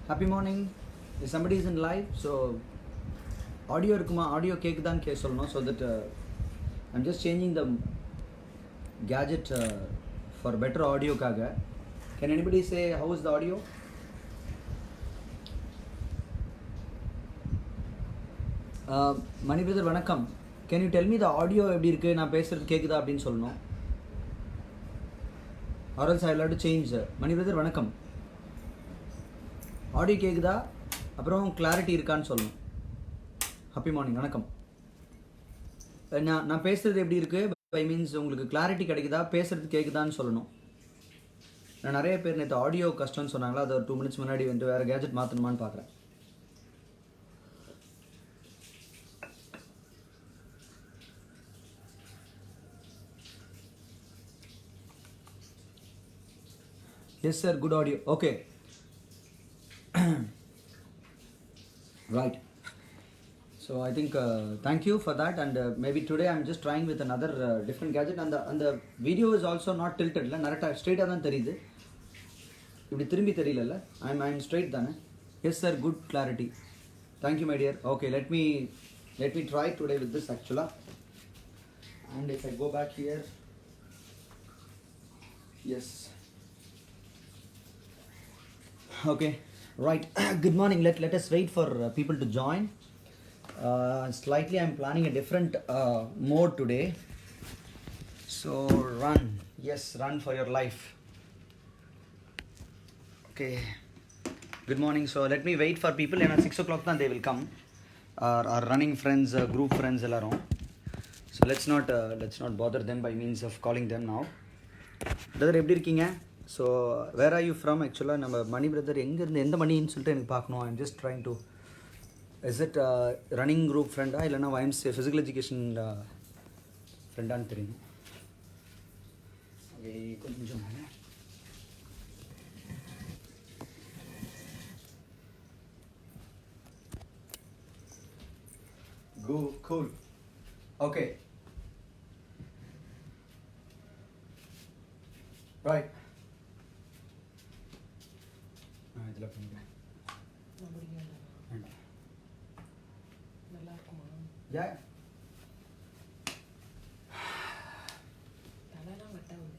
Happy morning. If somebody is in live, so audio irukuma, audio கேக்குதான்னு சொல்லணும். So that I'm just changing the gadget for better audio kaga. Can anybody say how is the audio? Mani brother vanakkam. Can you tell me the audio எப்படி இருக்கு? நான் பேசுறது கேக்குதா அப்படினு சொல்லணும். Or else I will have to change. Mani brother vanakkam. Audio கேட்குதா, அப்புறம் clarity இருக்கான்னு சொல்லணும். ஹாப்பி மார்னிங், வணக்கம். நான் பேசுகிறது எப்படி இருக்குது, ஐ மீன்ஸ் உங்களுக்கு கிளாரிட்டி கிடைக்குதா, பேசுகிறது கேட்குதான்னு சொல்லணும். நான் நிறைய பேர் நேற்று ஆடியோ கஷ்டம்னு சொன்னாங்களா, அது ஒரு 2 minutes முன்னாடி வந்து வேறு கேஜெட் மாற்றணுமான்னு பார்க்குறேன். Yes sir, good audio, okay. Right. So I think thank you for that, and maybe today I'm just trying with another different gadget, and the video is also not tilted la, narata straight ah dhaan theriyudhu, ipdi thirumbi theriyala. I'm straight dhaan. Yes sir, good clarity, thank you my dear. Okay, let me try today with this actually. And if I go back here, yes, okay. Right. Good morning. Let us wait for people to join. Slightly I'm planning a different mode today. So run. Yes, run for your life. Okay. Good morning. So let me wait for people. And at 6 o'clock then they will come. Our running friends, group friends ellarum. So let's not bother them by means of calling them now. Brother, எப்படி இருக்கீங்க? So where are you from? ஆக்சுவலாக நம்ம மணி brother எங்கேருந்து, எந்த மணின்னு சொல்லிட்டு எனக்கு பார்க்கணும். I'm just trying to, is it running group ஃப்ரெண்டா இல்லைனா வைம்ஸ் ஃபிசிக்கல் எஜுகேஷன் ஃப்ரெண்டான்னு தெரியும். ஓகே, கொஞ்சம் கூல். Okay, right. இதில் பண்ணுறேன். நல்லா இருக்குமா? யா, தலைலாம் கட்டாகுது.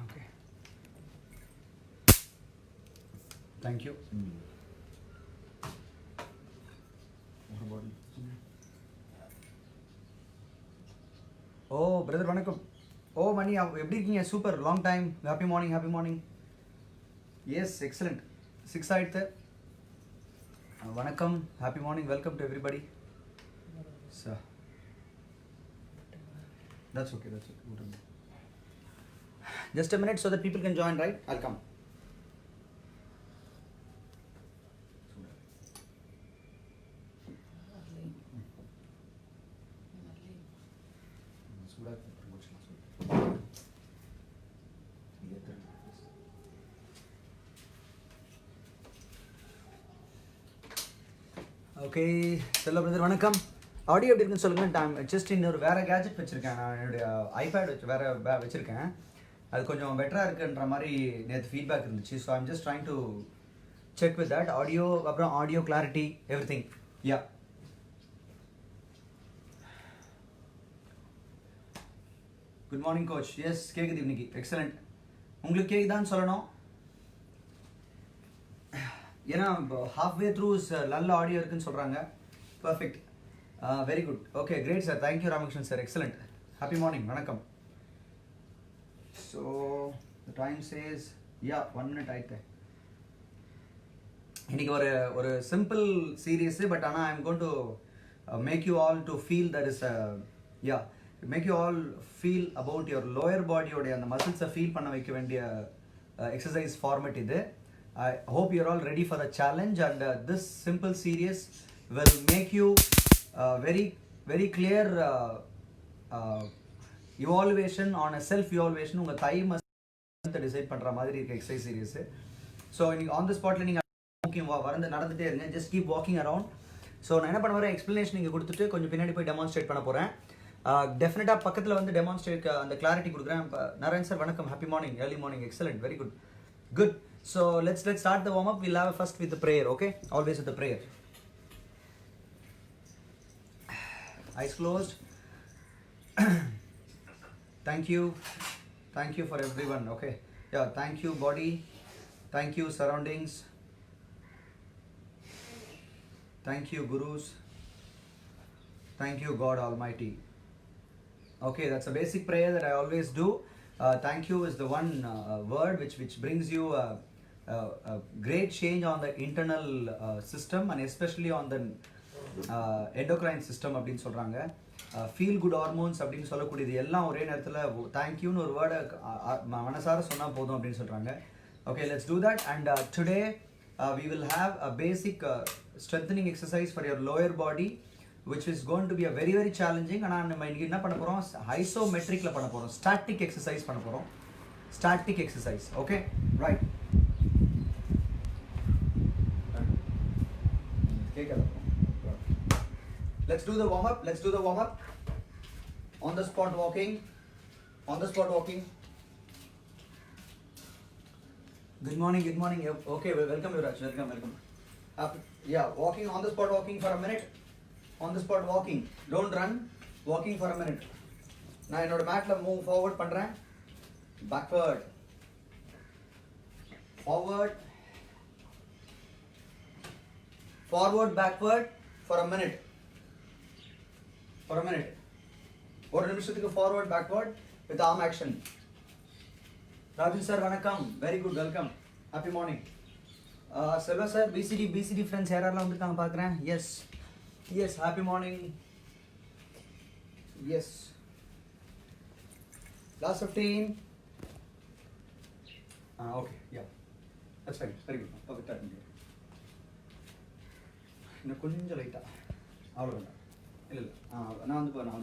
Okay, thank you. ஓ பிரதர் வணக்கம். ஓ மணி, எப்படி இருக்கீங்க? Super, long time. Happy morning, happy morning. Yes, excellent. 6 ஆயிடுத்து. வணக்கம், happy morning, welcome to everybody. Sir, that's okay. Just a minute so that people can join, right? I'll come. Okay, செல்ல brother வணக்கம். Audio எப்படி இருக்குன்னு சொல்லுங்கள். Just இன்னொரு வேறு gadget வச்சுருக்கேன். நான் என்னுடைய ஐபேட் வேறு வச்சுருக்கேன். அது கொஞ்சம் பெட்டராக இருக்குன்ற மாதிரி நேற்று ஃபீட்பேக் இருந்துச்சு. So I'm just trying to check with that audio, அப்புறம் ஆடியோ கிளாரிட்டி, எவ்ரி திங். யா, குட் மார்னிங் கோச். எஸ், கேட்குது இன்னைக்கு. எக்ஸலண்ட். உங்களுக்கு கேட்குதான்னு சொல்லணும். ஏன்னா ஹாஃப்வே த்ரூஸ் நல்ல ஆடியோ இருக்குன்னு சொல்கிறாங்க. Perfect, very good. Okay, great sir, thank you Ramakrishnan sir, excellent. Happy morning, வணக்கம். So the time says, yeah 1 minute ஆயிட்டு. இன்றைக்கி ஒரு சிம்பிள் சீரியஸு, பட் ஆனால் I am going to make you all to feel that is yeah make you all feel about your lower பாடியோடைய அந்த மசில்ஸை feel பண்ண வைக்க வேண்டிய எக்ஸசைஸ் ஃபார்மேட் இது. I hope you're all ready for the challenge, and this simple series will make you very clear evaluation on a self evaluation. Unga thigh muscle decide பண்ற மாதிரி இருக்க exercise series. So on the spot நீங்க walking வரந்து நடந்துட்டே இருங்க. Just keep walking around. So நான் என்ன பண்ண வரேன், எக்ஸ்ப்ளனேஷன் இங்கே கொடுத்துட்டு கொஞ்சம் பின்னாடி போய் டெமான்ஸ்ட்ரேட் பண்ண போகிறேன். டெஃபினட்டாக பக்கத்தில் வந்து டெமான்ஸ்ட்ரேட் அந்த கிளாரிட்டி கொடுக்குறேன். நாராயண் சார் வணக்கம், happy morning, early morning, excellent, very good, good. So let's start the warm up. We'll have first with the prayer, okay? Always with the prayer. Eyes closed. Thank you for everyone, okay? Yeah, thank you body, thank you surroundings, thank you gurus, thank you God Almighty. Okay, that's a basic prayer that I always do. Thank you is the one word which brings you a great change on the internal system and especially on the endocrine system அப்படின்னு சொல்கிறாங்க. Feel good hormones அப்படின்னு சொல்லக்கூடியது எல்லாம் ஒரே நேரத்தில் தேங்க்யூன்னு ஒரு வேர்டை மனசார சொன்னால் போதும் அப்படின்னு சொல்கிறாங்க. Okay, let's do that. And today we will have a basic strengthening exercise for your lower body which is going to be a very very challenging. ஆனால் நம்ம இன்னைக்கு என்ன பண்ண போகிறோம், ஐசோமெட்ரிக்கில் பண்ண போகிறோம், ஸ்டாட்டிக் எக்ஸசைஸ் பண்ண போகிறோம், ஸ்டாட்டிக் எக்ஸசைஸ். Okay, right. கேட்கல. Let's do the warm up. On the spot walking. Good morning. Okay, welcome Yuvraj, welcome. Yeah, walking on the spot walking for a minute. On the spot walking, don't run, walking for a minute. நான் என்னோட மேட்ல move forward பண்றேன், backward, forward, backward for a minute. ஒரு நிமிஷத்துக்கு forward backward with arm action. Rajan sir வணக்கம், very good, welcome, happy morning. Selva sir, PCD friends யாரெல்லாம் வந்துருக்காங்க பார்க்குறேன். Yes, happy morning. Yes, last 15. Okay, yeah, that's fine, very good, perfect. இன்னும் கொஞ்சம் லைட்டாக, அவ்வளோ வேண்டாம், இல்லை நான் வந்து போகிறேன்,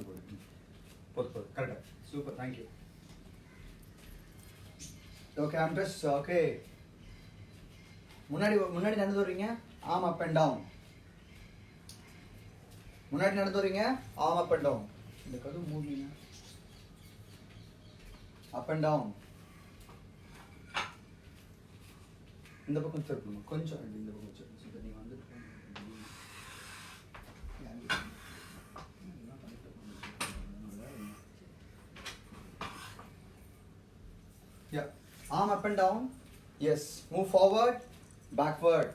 போது கரெக்டாக, super, thank you. Okay, I'm just okay. முன்னாடி நடந்து வருவீங்க, ஆம் அப் அண்ட் டவுன். முன்னாடி நடந்து வரீங்க, ஆம் அப் அண்ட் டவுன். இந்த கது மூவிங்க, அப் அண்ட் டவுன். இந்த பக்கம் திருப்பணும் கொஞ்சம், இந்த பக்கம் வச்சு நீங்கள் வந்து yeah, arm up and down. Yes, move forward, backward,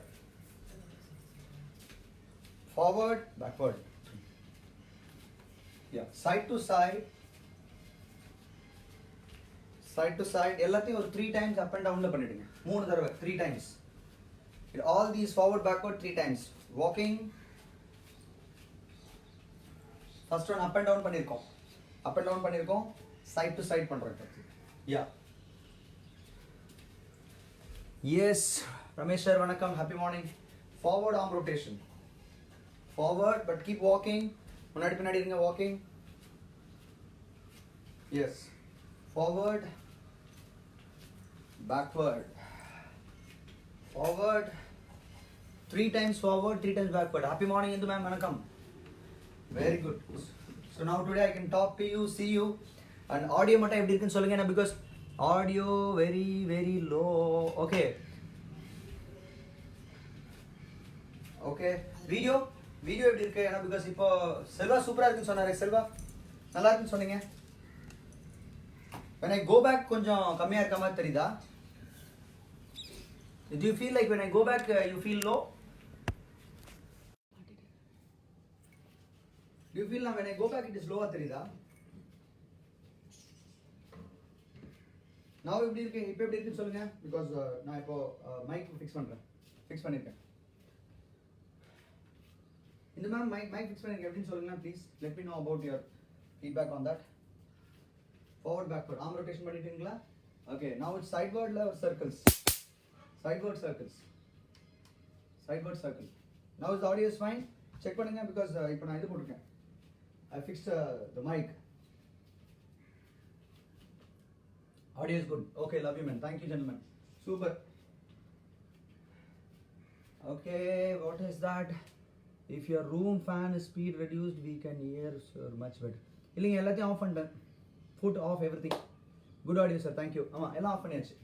yeah, side to side, எல்லாத்தையும் ஒரு 3 times up and down ல பண்ணிடுங்க. 3 தடவை 3 times. All these forward backward 3 times. Walking, first one up and down பண்ணிருக்கோம், side to side பண்றோம். Yeah. Yes, Ramesh sir, vanakkam, happy morning. Forward arm rotation. Forward, but keep walking. முன்னாடி பின்னாடி இருங்க, walking. Yes. Forward, backward. 3 times forward, 3 times backward. Happy morning, Indu ma'am, vanakkam. Very good. So now today I can talk to you, see you. And audio மட்டும் எப்படி இருக்குன்னு சொல்லுங்க, because audio very very low. Okay, video எப்படி இருக்கு? ஏன்னா because இப்போ செல்வா சூப்பரா இருக்குன்னு சொன்னாரு. செல்வா நல்லா இருக்குன்னு சொன்னீங்க. when I go back கொஞ்சம் கம்மியா இருக்க மாதிரி தெரியுதா? Do you feel like when I go back you feel low? Do you feel now when I go back it is lower தெரியுதா? now எப்படி இருக்கு, இப்போ எப்படி இருக்குன்னு சொல்லுங்க, because நான் இப்போ மைக் ஃபிக்ஸ் பண்ணிருக்கேன். இந்த மாதிரி மைக் ஃபிக்ஸ் பண்ணிருக்கேன், எப்படின்னு சொல்லுங்க please. let me know about your feedback on that. forward backward arm rotation பண்ணிட்டீங்களா? okay, now it's sideward or circles. sideward circle. now is the audio is fine. check பண்ணுங்க, because இப்போ நான் இது போட்டுருக்கேன், I fixed the mic. Audio is good. Okay, love you man. Thank you gentlemen. Super. Okay, what is that? If your room fan is speed reduced, we can hear much better. இல்லைங்க எல்லாத்தையும் off பண்ணிட்டேன். Foot off everything. Good audio sir, thank you. ஆமாம் எல்லாம் of பண்ணியாச்சு.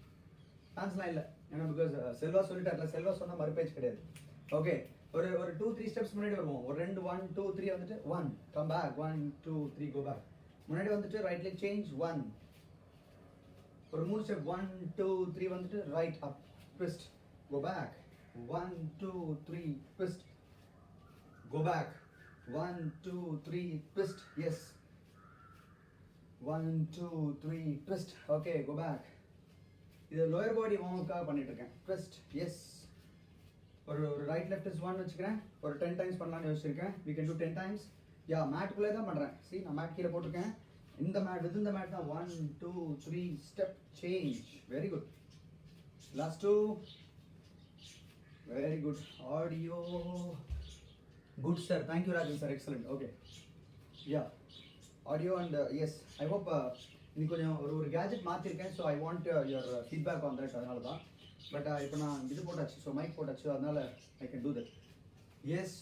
ஃபேன்ஸ்லாம் இல்லை, ஏன்னா because Selva சொல்லிட்டார்ல, Selva சொன்னால் மறுபேச்சு கிடையாது. ஓகே, ஒரு 2-3 ஸ்டெப்ஸ் முன்னாடி வருவோம். ஒரு 2 1 2 3 வந்துட்டு 1 கம் பேக், 1 2 3 கோ பேக். முன்னாடி வந்துட்டு ரைட் லெக் சேஞ்ச் 1. ஒரு 3 ஸ்டெப் 1 2 3 வந்துட்டு right up twist go back, 1 2 3 twist go back, 1 2 3 twist, yes 1 2 3 twist. Okay go back. இது லோயர் பாடி வார்ம் அப்காக பண்ணிட்டு இருக்கேன். Twist, yes. ஒரு ரைட் லெஃப்ட் இஸ் 1 வச்சுக்கிறேன். ஒரு 10 டைம்ஸ் பண்ணலாம்னு யோசிச்சிருக்கேன். we can do 10 times. யா மேட்டுக்குள்ளே தான் பண்ணுறேன். see நான் மேட் கீழே போட்டிருக்கேன். இந்த மேட் வித் இந்த மேட் தான். 1 2 3 step change. Very good. Last 2. Very good. Audio good sir, thank you Rajan sir, excellent. Okay yeah audio and yes I hope இன்னைக்கு கொஞ்சம் ஒரு கேஜெட் மாற்றிருக்கேன். So I want your feedback on that. அதனால தான். But இப்போ நான் இது போட்டாச்சு, ஸோ மைக் போட்டாச்சு, அதனால I can do that. Yes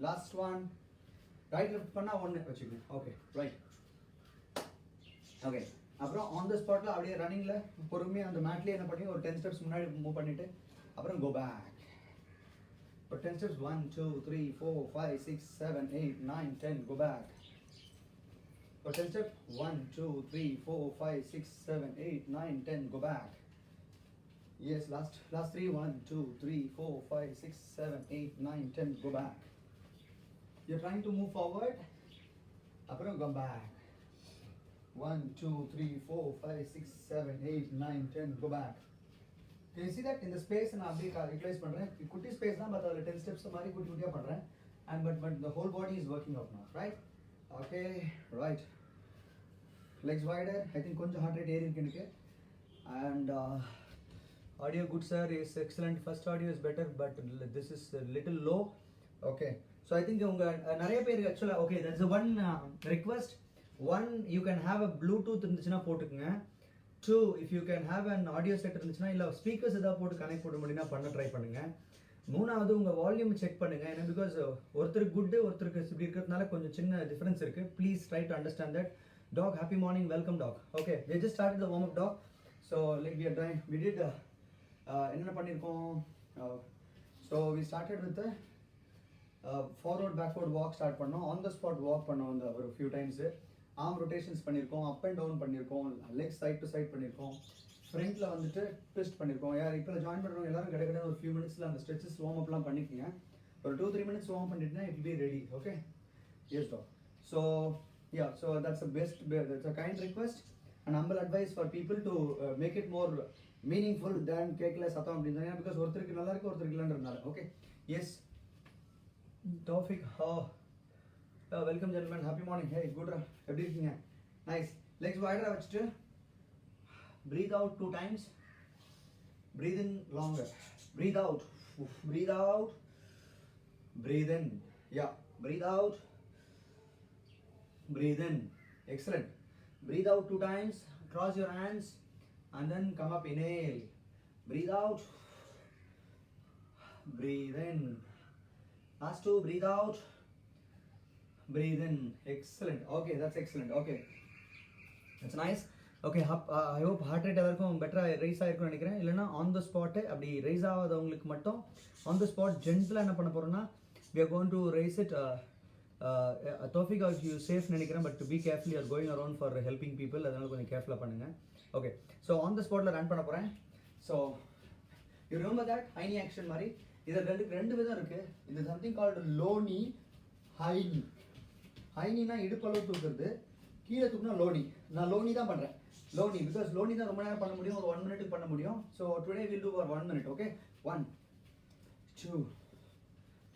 last one. Right left பண்ணால் 1 வச்சுக்கோங்க. Okay right. ஓகே அப்புறம் ஆன் த ஸ்பாட்டில் அப்படியே ரன்னிங்கில் பொறுமையாக அந்த மேட்லேயே என்ன பண்ணி ஒரு 10 ஸ்டெப்ஸ் முன்னாடி மூவ் பண்ணிவிட்டு அப்புறம் கோ பேக். ஒரு 10 steps 1 2 3 4 5 6 7 8 9 10 go back. For 10 step 1 2 3 4 5 6 7 8 9 10 go back. Yes, last 3 1 2 3 4 5 6 7 8 9 10 go back. You're trying to move forward, apro go back. 1 2 3 4 5 6 7 8 9 10 go back. Can you see that in the space நான் அப்படியே utilise பண்றேன். குட்டி space தான், but அதுல 10 steps மாதிரி குட்டி குட்டியா பண்றேன். And but the whole body is working out now, right? Okay, right. Legs wider. I think கொஞ்சம் heart rate ஏறி இருக்கு எனக்கு. And audio good sir is excellent. First audio is better, but this is a little low. Okay, so I think உங்க நிறைய பேர் actually okay, that's the one request. One, you can have a Bluetooth இருந்துச்சுன்னா போட்டுக்குங்க. Two, if you can have an audio set இருந்துச்சுன்னா இல்ல speakers ஏதாவது போட்டு connect பண்ண முடியும்னா பண்ண ட்ரை பண்ணுங்க. மூணாவது உங்க வால்யூம் செக் பண்ணுங்க. ஏன்னா பிகாஸ் ஒருத்தருக்கு குட் ஒருத்தருக்கு இப்படி இருக்கிறதுனால கொஞ்சம் சின்ன டிஃபரன்ஸ் இருக்கு. Please try to understand that. Dog, happy morning, welcome dog. Okay, we just started the warm up dog. So like we are trying, we did enna pannirkom. So we started with the forward backward walk start பண்ணோம். On the spot walk பண்ணோம் அந்த ஒரு few times. arm rotations பண்ணிருக்கோம், up and down பண்ணிருக்கோம், legs side to side பண்ணிருக்கோம், ஃப்ரண்ட்ல வந்துட்டு twist பண்ணிருக்கோம். யார் இப்போ ஜாயின் பண்றவங்க எல்லாரும் கடை ஒரு few minutesல அந்த stretches warm upலாம் பண்ணிக்கங்க. ஒரு 2-3 minutes warm பண்ணிட்டீங்கன்னா it will be ready. Okay, yes dog. So yeah, so that's a kind request and humble advice for people to make it more meaningful than கேக்கல சத்தம் அப்படினா, because ஒருத்தருக்கு நல்லா இருக்கு ஒருத்தருக்கு இல்லன்றனால. Okay, yes Tawfiq, welcome gentlemen, happy morning. Hey good run, எப்படி இருக்கீங்க? Nice. Legs wider வச்சிட்டு breathe out 2 times, breathe in longer, breathe out, breathe out, breathe in, yeah, breathe out, breathe in. Excellent. Breathe out 2 times, cross your hands and then come up, inhale, breathe out, breathe in. Last 2, breathe out, breathe in. Excellent. Okay, that's excellent. Okay, that's nice. Okay, I hope heart rate எல்லாருக்கும் பெட்டரா rice ஆயிருக்கும்னு நினைக்கிறேன். இல்லனா on the spot அப்படி rice ஆகாதவங்களுக்கு மட்டும் on the spot ஜென்டிலா என்ன பண்ண போறோம்னா we are going to raise it. Tawfiq, if you safe நினைக்கிறேன், but to be careful, you are going around for helping people, அதனால கொஞ்சம் கேர்ஃபுல்லா பண்ணுங்க. Okay, so on the spotல ரன் பண்ண போறேன். So you remember that high knee action மாதிரி இது ரெண்டு விதம் இருக்கு. இது something called low knee, high knee. high knee னா இடுப்பளவு தூக்குறது, கீழே தூக்குனா low knee. நான் low knee தான் பண்றேன். low knee because low knee தான் ரொம்ப நேரம் பண்ண முடியும், ஒரு 1 minute பண்ண முடியும். So today we'll do for 1 minute. Okay, 1 2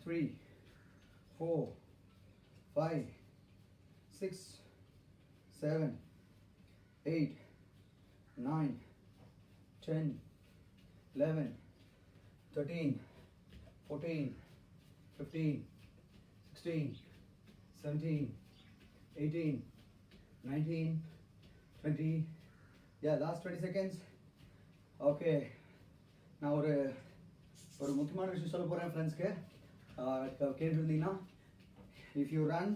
3 4 5 6 7 8 9 10 11 13 14 15 16 17 18 19 20. Yeah, last 20 seconds. Okay, நான் ஒரு முக்கியமான விஷயம் சொல்ல போறேன் ஃப்ரெண்ட்ஸ்க்கு. கேட்டுருந்தீங்கன்னா, if you run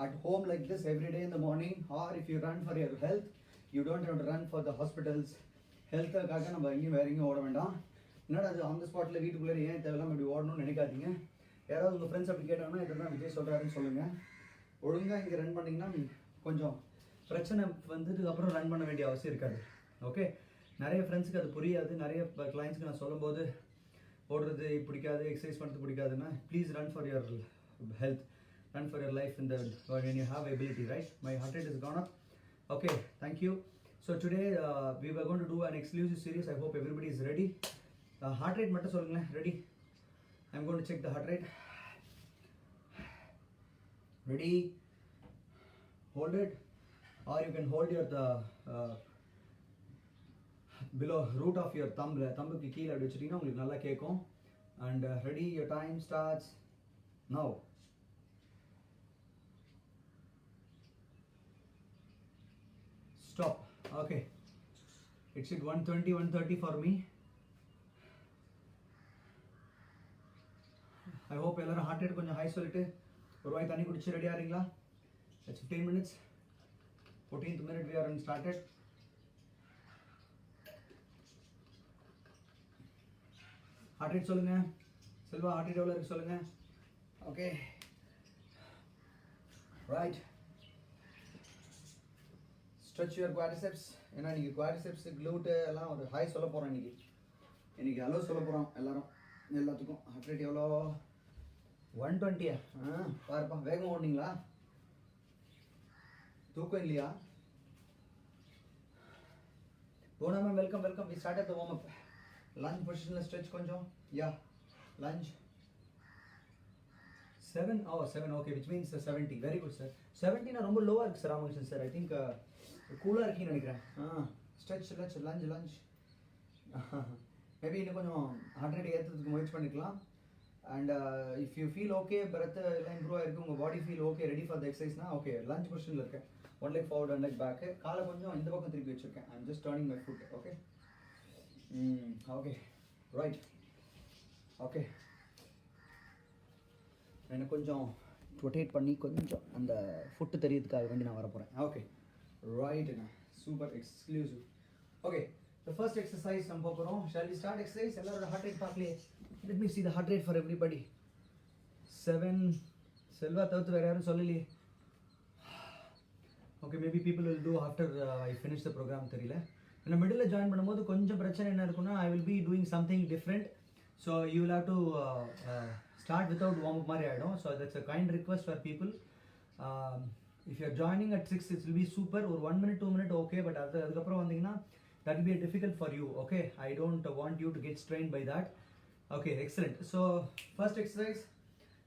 at home like this every day in the morning, or if you run for your health, you don't have to run for the hospitals. ஹெல்த்துக்காக நம்ம எங்கேயும் வேற எங்கேயும் ஓட வேண்டாம். என்னடா அது அந்த ஸ்பாட்டில் வீட்டுக்குள்ளே ஏன் தேவையில்லாமல் இப்படி ஓடணும்னு நினைக்காதீங்க. யாராவது உங்கள் ஃப்ரெண்ட்ஸ் அப்படி கேட்டாங்கன்னா இதெல்லாம் விஜய் சொல்கிறாருன்னு சொல்லுங்கள். ஒழுங்காக இங்கே ரன் பண்ணிங்கன்னா கொஞ்சம் பிரச்சனை வந்துட்டு அப்புறம் ரன் பண்ண வேண்டிய அவசியம் இருக்காது. ஓகே, நிறைய ஃப்ரெண்ட்ஸுக்கு அது புரியாது. நிறைய கிளைண்ட்ஸுக்கு நான் சொல்லும்போது ஓடுறது பிடிக்காது, எக்ஸசைஸ் பண்ணுறது பிடிக்காதுன்னா please run for your health, run for your life in the when you have ability, right? My heart rate has gone up. Okay, thank you. So today we were going to do an exclusive series. I hope everybody is ready. Heart rate matter solunga. Ready? I'm going to check the heart rate. Ready? Hold it, or you can hold your below root of your thumb க்கு கீழ அப்படி வச்சிட்டீங்கன்னா உங்களுக்கு நல்லா கேட்கும். And ready, your time starts now. Stop. Okay, it's at 120 130 for me. I hope எல்லாரும் heart rate கொஞ்சம் high சொல்லிட்டு ஒரு வாய் தண்ணி குடிச்சு ரெடி ஆறீங்களா? It's 15 minutes. 14th minute we are started. Heart rate சொல்லுங்க. செல்வா ஹார்ட் ரேட் எவ்வளோ இருக்கு சொல்லுங்க. Okay, right. Stretch your quadriceps. ஏன்னா இன்னைக்கு quadriceps, glute எல்லாம் ஒரு ஹாய் சொல்ல போகிறோம். இன்னைக்கு ஹலோ சொல்ல போகிறோம் எல்லாத்துக்கும். ஹார்ட் ரேட் எவ்வளோ? 120. பாருப்பா, வேகம் ஓடுனீங்களா? தூக்கம் இல்லையா? Bona ma'am, welcome. We started the warm up. Lunge positional stretch konjam. Yeah, lunge. 7. Oh, 7. Okay, which means 70. Very good, sir. 70 na romba lower irukku sir, Ramakrishnan sir. I think cooler irukku nenikiren. Stretch, lunge. Maybe இன்னும் கொஞ்சம் heart rate ஏத்துறதுக்கு முயற்சி பண்ணிக்கலாம். And if you feel okay, breath எல்லாம் improve ஆயிருக்கு, உங்க body feel okay, ready for the exercise na, okay, lunge positionல இருக்கேன். One leg forward, one leg back. காலை கொஞ்சம் இந்த பக்கம் திருப்பி வச்சிருக்கேன். I'm just turning my foot. Okay. Okay, right. Okay. எனக்கு கொஞ்சம் ரொட்டேட் பண்ணி கொஞ்சம் அந்த ஃபுட்டு தெரியறதுக்காக வேண்டி நான் வர போகிறேன். ஓகே, ரைட்டுங்க, super exclusive. Okay, the first exercise நம்ம போகிறோம். Shall we start exercise? எல்லாரோட ஹார்ட் ரேட் பார்க்கலையே. Let me see the heart rate for everybody. 7. Selva தவிர்த்து வேறு யாரும் சொல்லலையே. Okay, maybe people will do after I finish the programme. தெரியல, ஏன்னா மிடில் ஜாயின் பண்ணும்போது கொஞ்சம் பிரச்சனை என்ன இருக்குன்னா, I will be doing something different. So you will have to start without warm up மாதிரி ஆகிடும். So that's a kind request for people. If you're joining at 6, it will be super. ஒரு 1 minute 2 minute okay, but அதுக்கப்புறம் வந்தீங்கன்னா that will be difficult for you. Okay, I don't want you to get strained by that. Okay, excellent. So first exercise,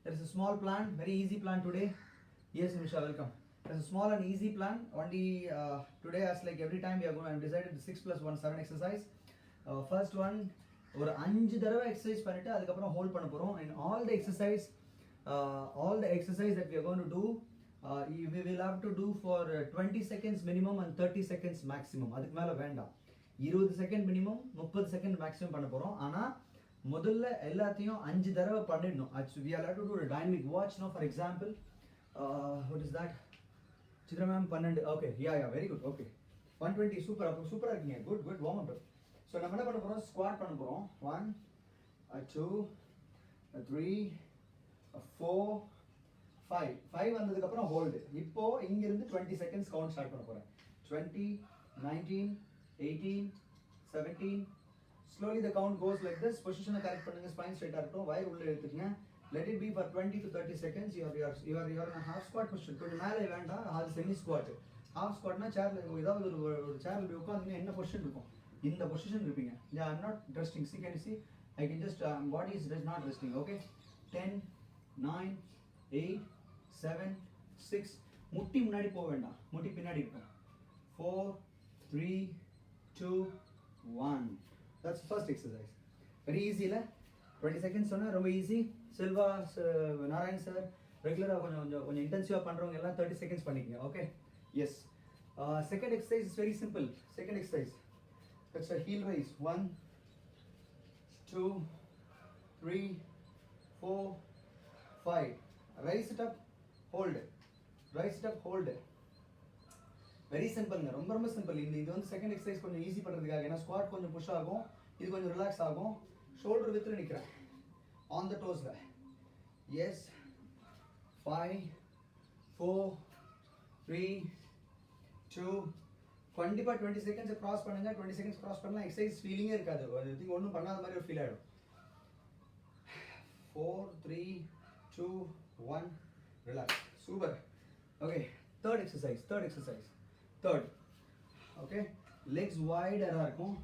there is a small plan, very easy plan today. Yes, Nisha, welcome. There's a small and easy plan. Only today, as like every time we are going, I've decided the 6 + 1 7 exercise. First one, ஒரு 5 தடவை exercise பண்ணிட்டு அதுக்கப்புறம் hold பண்ண போகிறோம். And all the exercise that we are going to do, we will have to do for 20 seconds minimum and 30 seconds maximum. அதுக்கு மேலே வேண்டாம். 20 second minimum, 30 second maximum பண்ண போகிறோம். ஆனால் முதல்ல எல்லாத்தையும் 5 தடவை பண்ணிடணும். We are allowed to do a dynamic watch now. For example, what is that? Chitra ma'am 12. Okay, yeah, very good. Okay, 120. சூப்பராக இருக்கீங்க. Good warm up. ஸோ நம்ம என்ன பண்ண போகிறோம்? ஸ்குவாட் பண்ண போகிறோம். 1 2 3 4 5 வந்ததுக்கப்புறம் ஹோல்டு. இப்போ இங்கிருந்து 20 செகண்ட்ஸ் கவுண்ட் ஸ்டார்ட் பண்ண போகிறேன். 20 19 18 17. Slowly the count goes like this. Position correct பண்ணுங்க. spine straight ஆகட்டும். வயிறு உள்ள எடுத்துக்கங்க. Let it be for 20 to 30 seconds. You are in a half squat position. கொஞ்சம் மேலே வேண்டாம். அது செமி ஸ்குவாட். half squatனா சேர்ல ஏதாவது ஒரு சேர்ல போய் உட்கார்ந்தீங்க என்ன பொசிஷன் இருக்கும்? இந்த பொசிஷன் இருப்பீங்க. Yeah, I'm not resting. See, can you see? I can just body is not resting. Okay, 10 9 8 7 6. முட்டி முன்னாடி போக வேண்டாம், முட்டி பின்னாடி இருக்கும். 4 3 2 1. That's first exercise. Very easy la. 20 seconds சொன்னா ரொம்ப ஈஸி. செல்வா நாராயண் சார் ரெகுலராக கொஞ்சம் இன்டென்சிவாக பண்ணுறவங்க எல்லாம் 30 seconds பண்ணிக்கங்க. Okay, yes. Second exercise is very simple. Second exercise, that's a heel raise. 1 2 3 4 5. Raise it up, hold it. Right sit up hold. Very சிம்பிள்ங்க, ரொம்ப ரொம்ப சிம்பிள். இது வந்து செகண்ட் எக்ஸசைஸ் கொஞ்சம் ஈஸி பண்ணுறதுக்காக. ஏன்னா ஸ்குவாட் கொஞ்சம் புஷ் ஆகும், இது கொஞ்சம் ரிலாக்ஸ் ஆகும். ஷோல்டர் வித்தில் நிற்கிறேன் ஆன் த டோஸில். எஸ் 5 4 3 2. கண்டிப்பாக 20 செகண்ட்ஸ் கிராஸ் பண்ணுங்க. 20 செகண்ட்ஸ் கிராஸ் பண்ணலாம் எக்ஸசைஸ் ஃபீலிங்கே இருக்காது. திங்க் ஒன்றும் பண்ணாத மாதிரி ஒரு ஃபீல் ஆகிடும். 4 3 2 1 relax. Super. Okay, third exercise. Okay, legs வைடராக இருக்கும்.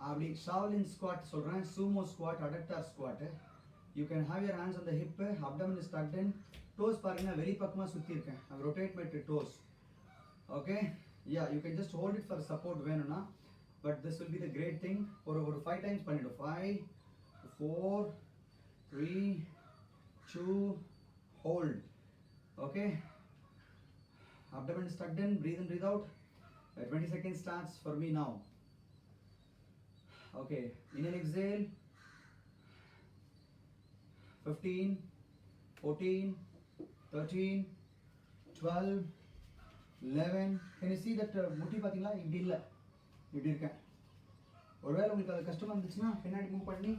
அப்படி ஷாவ்லின் ஸ்குவாட் சொல்கிறேன், sumo squat, adductor squat. You can have your hands on the hip, abdomen is tucked in. Toes பாருங்கன்னா வெளிப்பக்கமாக சுற்றி இருக்கேன். I rotate my toes. Okay, yeah you can just hold it for support வேணும்னா. But this will be the great thing. ஒரு 5 times பண்ணிவிடும். 5 4 3 2 hold. Okay, abdomen is tucked in, breathe in, breathe out. 20 seconds starts for me now. Okay, inhale, exhale. 15 14 13 12 11. Can you see that முட்டி பாத்தீங்களா? இப்படி இல்லை, இப்படி இருக்கேன். ஒருவேளை உங்களுக்கு அது கஷ்டமா இருந்துச்சுன்னா பின்னாடி மூவ் பண்ணி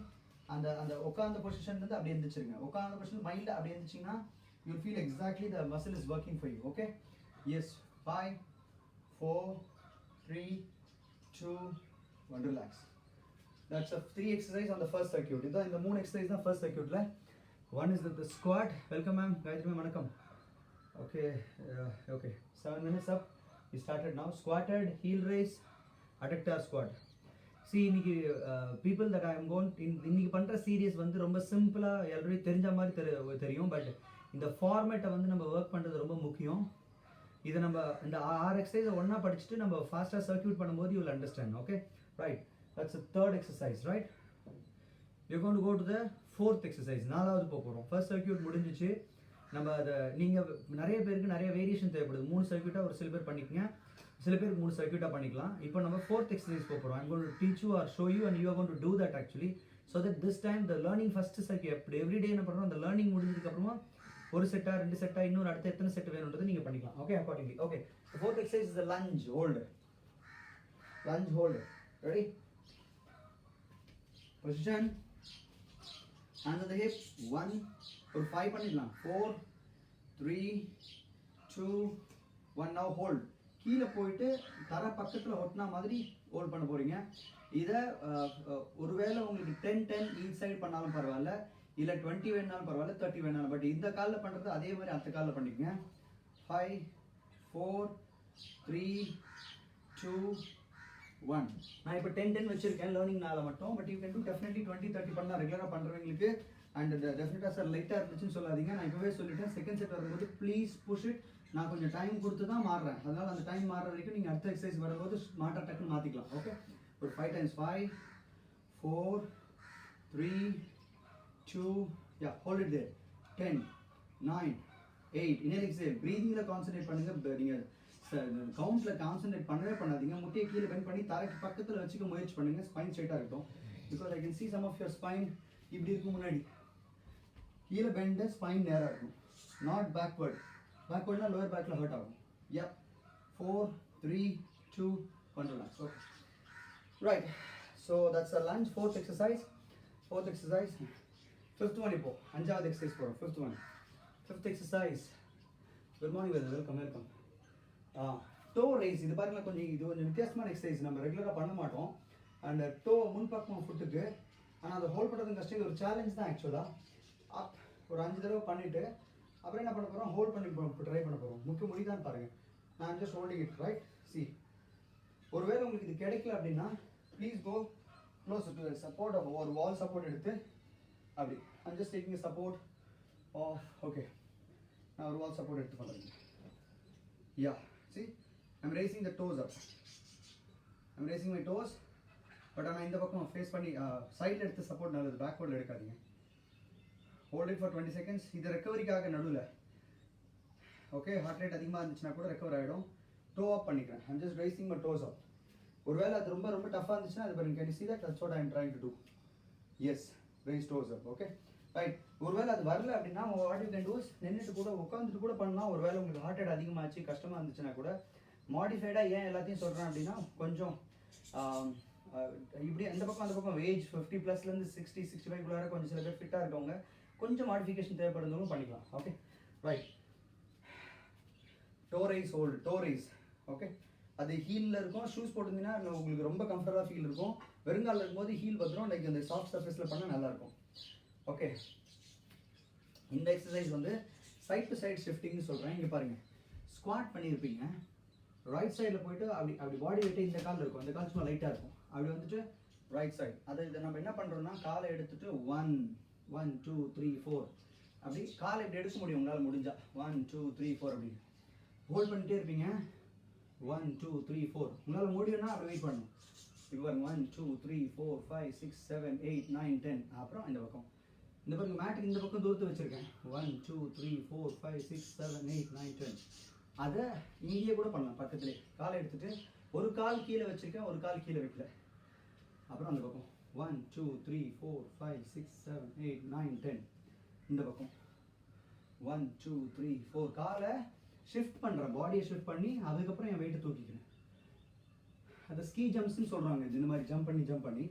அந்த அந்த உட்கார்ந்த பொசிஷன்லேருந்து அப்படியே இருந்துச்சுருங்க. உட்கார்ந்த பொசிஷன் மைல்டாக அப்படியே இருந்துச்சிங்கன்னா you'll feel exactly the muscle is working for you. Okay, yes, 5 4 3 2 1 relax. That's a 3 exercise on the first circuit. இதான் இந்த 3 exercise தான் first circuitல. One is the squat. Welcome ma'am, Gayatri ma'am, vanakkam. Okay, okay, 7 minutes up. We started now. Squatted, heel raise, adductor squat. See, இன்னைக்கு people that I am going இன்னைக்கு பண்ணுற serious வந்து ரொம்ப சிம்பிளாக already தெரிஞ்ச மாதிரி தெரியும். பட் இந்த ஃபார்மேட்டை வந்து நம்ம ஒர்க் பண்ணுறது ரொம்ப முக்கியம். இதை நம்ம இந்த 6 எக்ஸசைஸை ஒன்றா படிச்சுட்டு நம்ம ஃபாஸ்ட்டாக சர்க்யூட் பண்ணும்போது you will understand. Okay, right. That's third exercise. Right, you going to go to the fourth exercise. 4வது போகிறோம். ஃபர்ஸ்ட் சர்க்யூட் முடிஞ்சிச்சு. நம்ம அதை நீங்கள் நிறைய பேருக்கு நிறைய வேரியேஷன் தேவைப்படுது. 3 சர்க்யூட்டாக ஒரு சில பேர் பண்ணிக்கங்க, சில பேருக்கு 3 சர்க்யூட்டாக பண்ணிக்கலாம். இப்போ நம்ம ஃபோர்த் எக்ஸசைஸ் போகிறோம். I'm going to teach you are show you and you are going to do that actually. So that this time the learning first circuit எப்படி எவ்ரிடே என்ன பண்ணுறோம், அந்த லேர்னிங் முடிஞ்சதுக்கப்புறமா ஒரு செட்டா 2 செட்டா இன்னொரு அடுத்த எத்தனை செட் வேணும்ன்றது நீங்கள் பண்ணிக்கலாம். Okay, accordingly. Okay, the fourth exercise is the lunge hold. Lunge hold. Ready? Position. Hands on the hip. 1 or 5 பண்ணிடலாம். 4 3 2 1. Now hold. கீழே போயிட்டு தர பக்கத்தில் ஒட்டினா மாதிரி ஹோல்ட் பண்ண போறீங்க. இதை ஒருவேளை உங்களுக்கு 10-10 ஈச் சைடு பண்ணாலும் பரவாயில்ல, இல்லை 20 வேணாலும் பரவாயில்ல, 30 வேணாலும். பட் இந்த காலில் பண்ணுறது அதே மாதிரி அடுத்த காலில் பண்ணிக்கங்க. 5 4 3 2 1. நான் இப்போ 10-10 வச்சிருக்கேன் லேர்னிங்னால மட்டும். But you can do definitely 20-30 பண்ணலாம் ரெகுலராக பண்ணுறவங்களுக்கு. அண்ட் டெஃபினட்டாக சார் லைட்டாக இருந்துச்சுன்னு சொல்லாதீங்க. நான் இப்போவே சொல்லிட்டேன், செகண்ட் செட் வரும்போது ப்ளீஸ் புஷ் இட். நான் கொஞ்சம் டைம் கொடுத்து தான் மாறுறேன். அதனால் அந்த டைம் மாறுற வரைக்கும் நீங்கள் அடுத்த எக்ஸசைஸ் வரும்போது ஸ்மார்ட்டாக டக்குன்னு மாற்றிக்கலாம். ஓகே, ஒரு 5 times. 5 4 3 2. Yeah, hold it there. 10 9 8. Inhale, exhale. Breathingல concentrate பண்ணுங்க. நீங்கள் கவுண்ட்ல கான்சென்ட்ரேட் பண்ணவே பண்ணாதீங்க. முட்டையை கீழே பெண்ட் பண்ணி தரைக்கு பக்கத்தில் வச்சுக்க முயற்சி பண்ணுங்க. ஸ்பைன் ஸ்ட்ரைட்டாக இருக்கும். Because I can see some of your spine இப்படி இருக்கும். முன்னாடி கீழே பெண்டு, ஸ்பைன் நேராக இருக்கும். Not backward. பேக்வர்ட்னா லோயர் பேக்கில் ஹர்ட் ஆகும். Yep. 4 3 2 1 relax. Okay, right. So that's a lunge. Fourth exercise. Fifth one இப்போ 5வது எக்ஸசைஸ் போகிறோம். Fifth exercise. Good morning, welcome. Toe raise. இது பாருங்க, கொஞ்சம் வித்தியாசமான எக்ஸசைஸ். நம்ம ரெகுலராக பண்ண மாட்டோம். அண்ட் டோ முன்பக்கம் ஃபுட்டுக்கு. ஆனால் அதை ஹோல்ட் பண்ணுறது கஷ்டம். இது ஒரு சேலஞ்ச் தான் ஆக்சுவலாக. அப் ஒரு 5 தடவை பண்ணிவிட்டு அப்புறம் என்ன பண்ண போகிறோம், ஹோல்ட் பண்ணி ட்ரை பண்ண போகிறோம். முக்கிய முடிதான்னு பாருங்கள். நான் just holding it. Right, see. ஒருவேளை உங்களுக்கு இது கிடைக்கல அப்படின்னா please go close to support. ஒரு வால் சப்போர்ட் எடுத்து அப்படி I'm just taking support of. Okay, நான் ஒரு வால் சப்போர்ட் எடுத்து பண்ணுறேன். Yeah, see, I'm raising the toes up. I'm raising my toes. But ஆனால் இந்த பக்கம் ஃபேஸ் பண்ணி சைடில் எடுத்து சப்போர்ட் நல்லது. பேக்வர்டில் எடுக்காதீங்க. Hold it for 20 seconds. இது ரெக்கவரிக்காக நடுவில். ஓகே, ஹார்ட் ரேட் அதிகமாக இருந்துச்சுன்னா கூட ரெக்கவர் ஆகிடும். டோ அப் பண்ணிக்கிறேன். I'm just raising my toes up. ஒருவேளை அது ரொம்ப ரொம்ப டஃப்பாக இருந்துச்சுன்னா அது பாருங்க. Can you see that? That's what I am trying to do. Yes, raise toes up. Okay, right. ஒருவேளை அது வரல அப்படின்னா what you can do is நின்றுட்டு கூட உட்காந்துட்டு கூட பண்ணலாம். ஒருவேளை உங்களுக்கு ஹார்ட் ரேட் அதிகமாச்சு கஷ்டமாக இருந்துச்சுன்னா கூட மாடிஃபைடாக ஏன் எல்லாத்தையும் சொல்கிறேன் அப்படின்னா கொஞ்சம் இப்படி அந்த பக்கம் அந்த பக்கம் ஏஜ் 50+லேருந்து 60-65 வரை கொஞ்சம் சில பேர் ஃபிட்டாக இருக்கவங்க கொஞ்சம் மாடிஃபிகேஷன் தேவைப்படுறவங்களும் பண்ணிக்கலாம். Okay right. டோரைஸ் ஓகே, அது ஹீலில் இருக்கும். ஷூஸ் போட்டிருந்தீங்கன்னா உங்களுக்கு ரொம்ப கம்ஃபர்டபுளாக ஃபீல் இருக்கும். வெறுங்காலில் இருக்கும்போது ஹீல் பத்திரம் லைக் அந்த சாஃப்ட் சர்ஃபேஸில் பண்ணால் நல்லாயிருக்கும். ஓகே, இந்த எக்ஸசைஸ் வந்து சைட் டு சைட் ஷிஃப்டிங்னு சொல்கிறேன். இங்கே பாருங்கள், ஸ்குவாட் பண்ணியிருப்பீங்க, ரைட் சைடில் போயிட்டு அப்படி பாடி வெயிட்டு இந்த கால் இருக்கும், அந்த கால் சும்மா லைட்டாக இருக்கும், அப்படி வந்துட்டு ரைட் சைடு. இதை நம்ம என்ன பண்ணுறோம்னா காலை எடுத்துட்டு 1 1 2 3 4 அப்படி காலை இப்படி எடுக்க முடியும் உங்களால் முடிஞ்சா 1 2 3 4 அப்படி ஹோல்ட் பண்ணிட்டே இருப்பீங்க. 1 2 3 4 உங்களால் முடியும்னா அப்படி வெயிட் பண்ணணும். இப்போ 1 2 3 4 5 6 7 8 9 10 அப்புறம் இந்த பக்கம் இந்த பக்கம் மேட்டுக்கு இந்த பக்கம் தூரத்து வச்சுருக்கேன். 1 2 3 4 5 6 7 8 9 10 அதை இங்கேயே கூட பண்ணலாம். பக்கத்துலேயே காலை எடுத்துகிட்டு ஒரு கால் கீழே வச்சுருக்கேன், ஒரு கால் கீழே வைக்கல. அப்புறம் அந்த பக்கம் 1 2 3 4 5 6 7 8 9 10 இந்த பக்கம் 1 2 3 4 காலை ஷிஃப்ட் பண்ணுறேன், பாடியை ஷிஃப்ட் பண்ணி அதுக்கப்புறம் என் வெயிட்டை தூக்கிக்கிறேன். அதை ஸ்கீ ஜம்ப்ஸ்ன்னு சொல்கிறாங்க, இந்த மாதிரி ஜம்ப் பண்ணி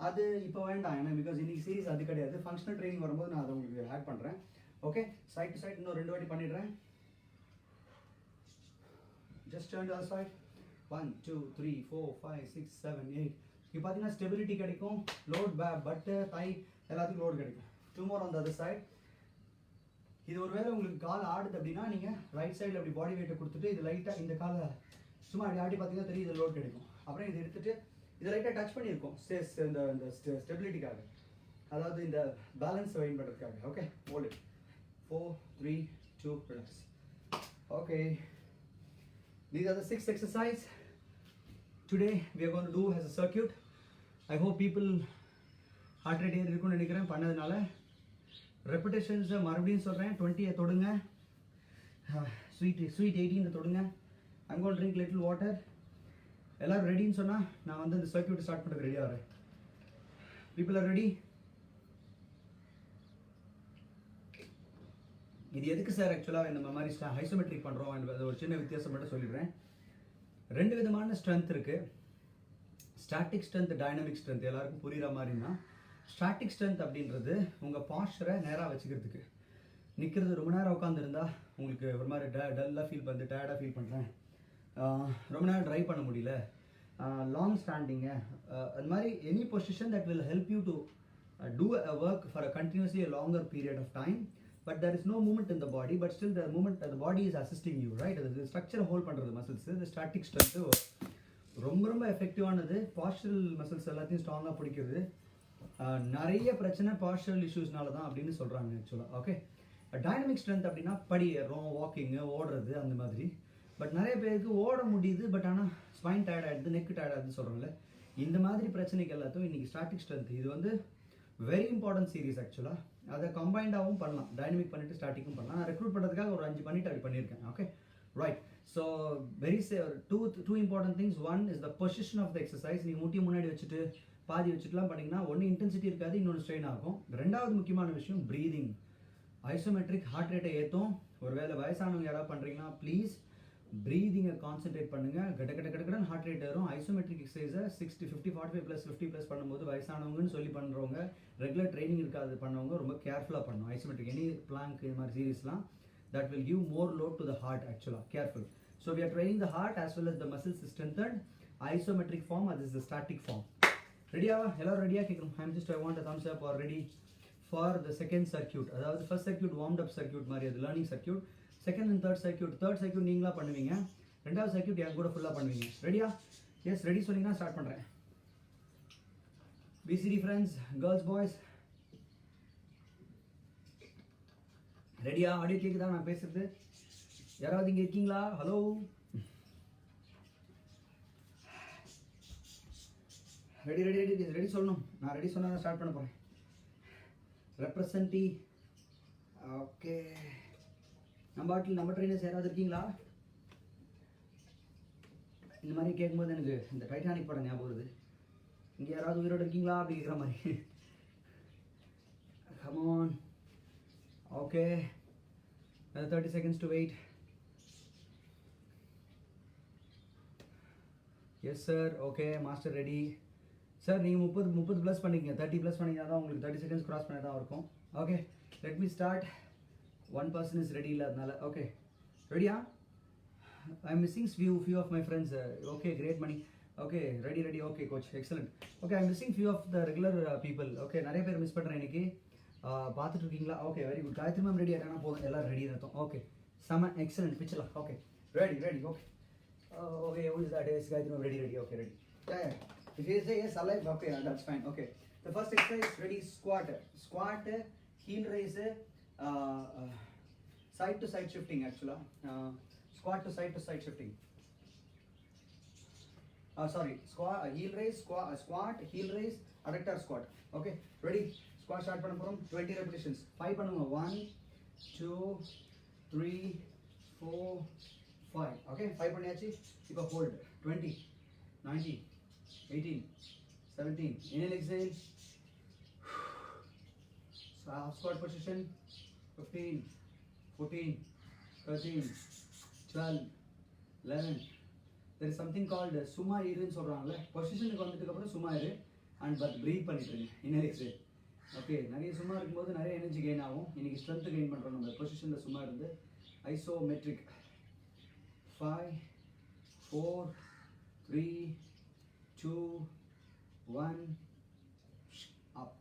அது இப்போ வேண்டாம். ஏன்னா பிகாஸ் இன்னைக்கு சீரிஸ் அது கிடையாது. ஃபங்க்ஷனல் ட்ரைனிங் வரும்போது நான் அதை உங்களுக்கு ஆட் பண்ணுறேன். ஓகே, சைட் டு சைட் இன்னும் 2 வாட்டி பண்ணிடுறேன். Just turn to the side 1 2 3 4 5 6 7 8 இப்போ பார்த்தீங்கன்னா ஸ்டெபிலிட்டி கிடைக்கும். லோட் பட்டு தை எல்லாத்துக்கும் லோடு கிடைக்கும். 2 more on the other side. இது ஒருவேளை உங்களுக்கு கால் ஆடுது அப்படின்னா நீங்கள் ரைட் சைடில் அப்படி பாடி வெயிட்டை கொடுத்துட்டு இது லைட்டாக இந்த காலை சும்மா அப்படி ஆட்டி பார்த்தீங்கன்னா தெரியும், இது லோட் கிடைக்கும். அப்புறம் இது எடுத்துகிட்டு இதை லைட்டாக டச் பண்ணியிருக்கோம் இந்த ஸ்டெபிலிட்டிக்காக, அதாவது இந்த பேலன்ஸ் வெயின் பண்ணுறதுக்காக. Okay, hold it 4 3 2 relax. Okay, these are the 6 exercises today we are going to do as a circuit. I hope people heart rate இருக்கும்னு நினைக்கிறேன் பண்ணதுனால. ரெப்பிட்டேஷன்ஸ் மறுபடியும் சொல்கிறேன், 20 தொடுங்க, ஸ்வீட் 18 தொடுங்க. I'm going to drink little water. எல்லாரும் ரெடின்னு சொன்னால் நான் வந்து இந்த சர்க்கியூட் ஸ்டார்ட் பண்ணுறதுக்கு ரெடி ஆகிறேன். People are ready? இது எதுக்கு சார் ஆக்சுவலாக இந்த மாதிரி ஐசோமெட்ரிக் பண்ணுறோம்? அது ஒரு சின்ன வித்தியாசம் மட்டும் சொல்லிடுறேன். 2 விதமான ஸ்ட்ரென்த் இருக்குது. Static strength, dynamic strength. எல்லாருக்கும் புரிகிற மாதிரினா ஸ்டாட்டிக் ஸ்ட்ரென்த் அப்படின்றது உங்கள் பாஸ்டரை நேராக வச்சுக்கிறதுக்கு. நிற்கிறது ரொம்ப நேரம் உட்காந்துருந்தா உங்களுக்கு ஒரு மாதிரி டல்லாக ஃபீல் பண்ணுது, டயர்டாக ஃபீல் பண்ணுறேன், ரொம்ப நேரம் ட்ரைவ் பண்ண முடியல, லாங் ஸ்டாண்டிங்கு, அது மாதிரி any position that will help you to do a work for a continuously a longer period of time, but there is no movement in the body, but still the body is assisting you, right? The structure hold பண்ணுறது muscles, the static strength ரொம்ப எஃபெக்டிவானது. பாஸ்டரல் muscles எல்லாத்தையும் ஸ்ட்ராங்காக பிடிக்கிறது. நிறைய பிரச்சனை பாஸ்டரல் இஷ்யூஸ்னால தான் அப்படின்னு சொல்கிறாங்க ஆக்சுவலாக. ஓகே, டைனமிக் ஸ்ட்ரென்த் அப்படின்னா படி ஏறுறோம், வாக்கிங்கு, ஓடுறது அந்த மாதிரி. பட் நிறைய பேருக்கு ஓட முடியுது, பட் ஆனால் ஸ்பைன் டயர்ட் ஆகிடுது, நெக் டயர்ட் ஆகுதுன்னு சொல்கிறாங்களே, இந்த மாதிரி பிரச்சனைக்கு எல்லாத்தையும் இன்றைக்கி ஸ்டாட்டிக் ஸ்ட்ரென்த் இது வந்து வெரி இம்பார்ட்டன்ட் சீரிஸ் ஆக்சுவலாக. அதை கம்பைண்டாகவும் பண்ணலாம், டைனமிக் பண்ணிவிட்டு ஸ்டாட்டிக்கும் பண்ணலாம். நான் ரெக்ரூட் பண்ணுறதுக்காக ஒரு 5 பண்ணிவிட்டு அப்படி பண்ணியிருக்கேன். Okay right. So very two important things. One is the position of the exercise. நீங்கள் முட்டியை முன்னாடி வச்சுட்டு பாதி வச்சுட்டுலாம் பண்ணிங்கன்னா ஒன்று இன்டென்சிட்டி இருக்காது, இன்னொன்று ஸ்ட்ரெயின் ஆகும். 2வது முக்கியமான விஷயம் ப்ரீதிங். ஐசோமெட்ரிக் ஹார்ட் ரேட்டை ஏற்றும். ஒரு வேளை வயசானவங்க யாராவது பண்ணுறீங்கன்னா ப்ளீஸ் ப்ரீதிங்கை கான்சென்ட்ரேட் பண்ணுங்கள். கடன்னு ஹார்ட் ரேட் ஏறும். ஐசோமெட்ரிக் எக்ஸசைஸை 60 50 45 50+ பண்ணும்போது வயசானவங்கன்னு சொல்லி பண்ணுறவங்க, ரெகுலர் ட்ரைனிங் இருக்காது பண்ணவங்க ரொம்ப கேர்ஃபுல்லாக பண்ணணும். ஐசோமெட்ரிக் எனி பிளாங்க் இது மாதிரி சீரீஸ்லாம் that will give more load to the heart actually. Careful. So we are training the heart as well as the muscles strengthened. Isometric form, this is the static form. Ready ah? Hello ready ah? I want a thumbs up or ready for the second circuit. That the first circuit warmed up circuit mari, the learning circuit. Second and third circuit நீங்களா பண்ணுவீங்க. 2வது circuit என் கூட ஃபுல்லா பண்ணுவீங்க. Ready ah? Yes, ready சொன்னீங்கன்னா start பண்றேன். BCD friends, girls, boys. ரெடியா? Audio கேட்குதா நான் பேசுறது? யாராவது இங்கே இருக்கீங்களா? ஹலோ, ரெடி சொல்லணும். நான் ரெடி சொன்னா ஸ்டார்ட் பண்ண போகிறேன். ரெப்ரசன்டி. ஓகே, நம்ம ட்ரெயினர்ஸ் யாராவது இருக்கீங்களா? இந்த மாதிரி கேட்கும்போது எனக்கு இந்த டைட்டானிக் படம் ஞாபகம் வருது. இங்கே யாராவது உயிரோடு இருக்கீங்களா அப்படி கேட்குற மாதிரி. Come on. Okay, another 30 seconds to wait. Yes sir, okay, master ready. Sir, நீங்கள் 30 ப்ளஸ் பண்ணிக்கங்க, 30 ப்ளஸ் பண்ணிங்கன்னா தான் உங்களுக்கு 30 செகண்ட்ஸ் க்ராஸ் பண்ண தான் இருக்கும். Okay, let me start. One person is ready இல்லாதனால. ஓகே, ரெடியா? I am missing few of my friends. Okay, great money. Okay, ready. Okay coach, excellent. Okay, I am missing few of the regular people. Okay, நிறைய பேர் miss பண்ணுறேன் இன்னைக்கு. பார்த்துட்டு இருக்கீங்களா? Okay, very good. Gayathri ma'am ready ஆகிட்டானா போதும், எல்லோரும் ready இருக்கும். ஓகே, செம எக்ஸலண்ட், பிச்சலாம். Okay, ready. Okay, okay, who is that? Yes, Gayatri ma'am, ready. Okay, ready. Yeah. If you say yes, alive, okay, that's fine. Okay. The first exercise, ready, squat, heel raise, side to side shifting actually. Squat to side shifting. Sorry, squat, heel raise, squat, heel raise, adductor squat. Okay, ready? Squat start பண்ண போறோம். 20 repetitions. 5 பண்ணுங்க. 1 2 3 4 5. Okay, 5 பண்ணியாச்சு. இப்போ hold. 20 19 18 17. Inhale, exhale. Half squat position. 15 14 13 12 11. There is something called சும்மா இருன்னு சொல்றாங்கல்ல. பொசிஷனுக்கு வந்ததுக்கு அப்புறம் சும்மா இரு அண்ட் பட் பிரீத் பண்ணிட்டு இருங்க. Inhale, exhale. ஓகே, நிறைய சும்மா இருக்கும்போது நிறைய எனர்ஜி கெயின் ஆகும். இன்னைக்கு ஸ்ட்ரென்த் கெயின் பண்ணுறோம் நம்ம பொசிஷனில் சும்மா இருந்து. ஐசோமெட்ரிக். 5 4 3 2 1 அப்.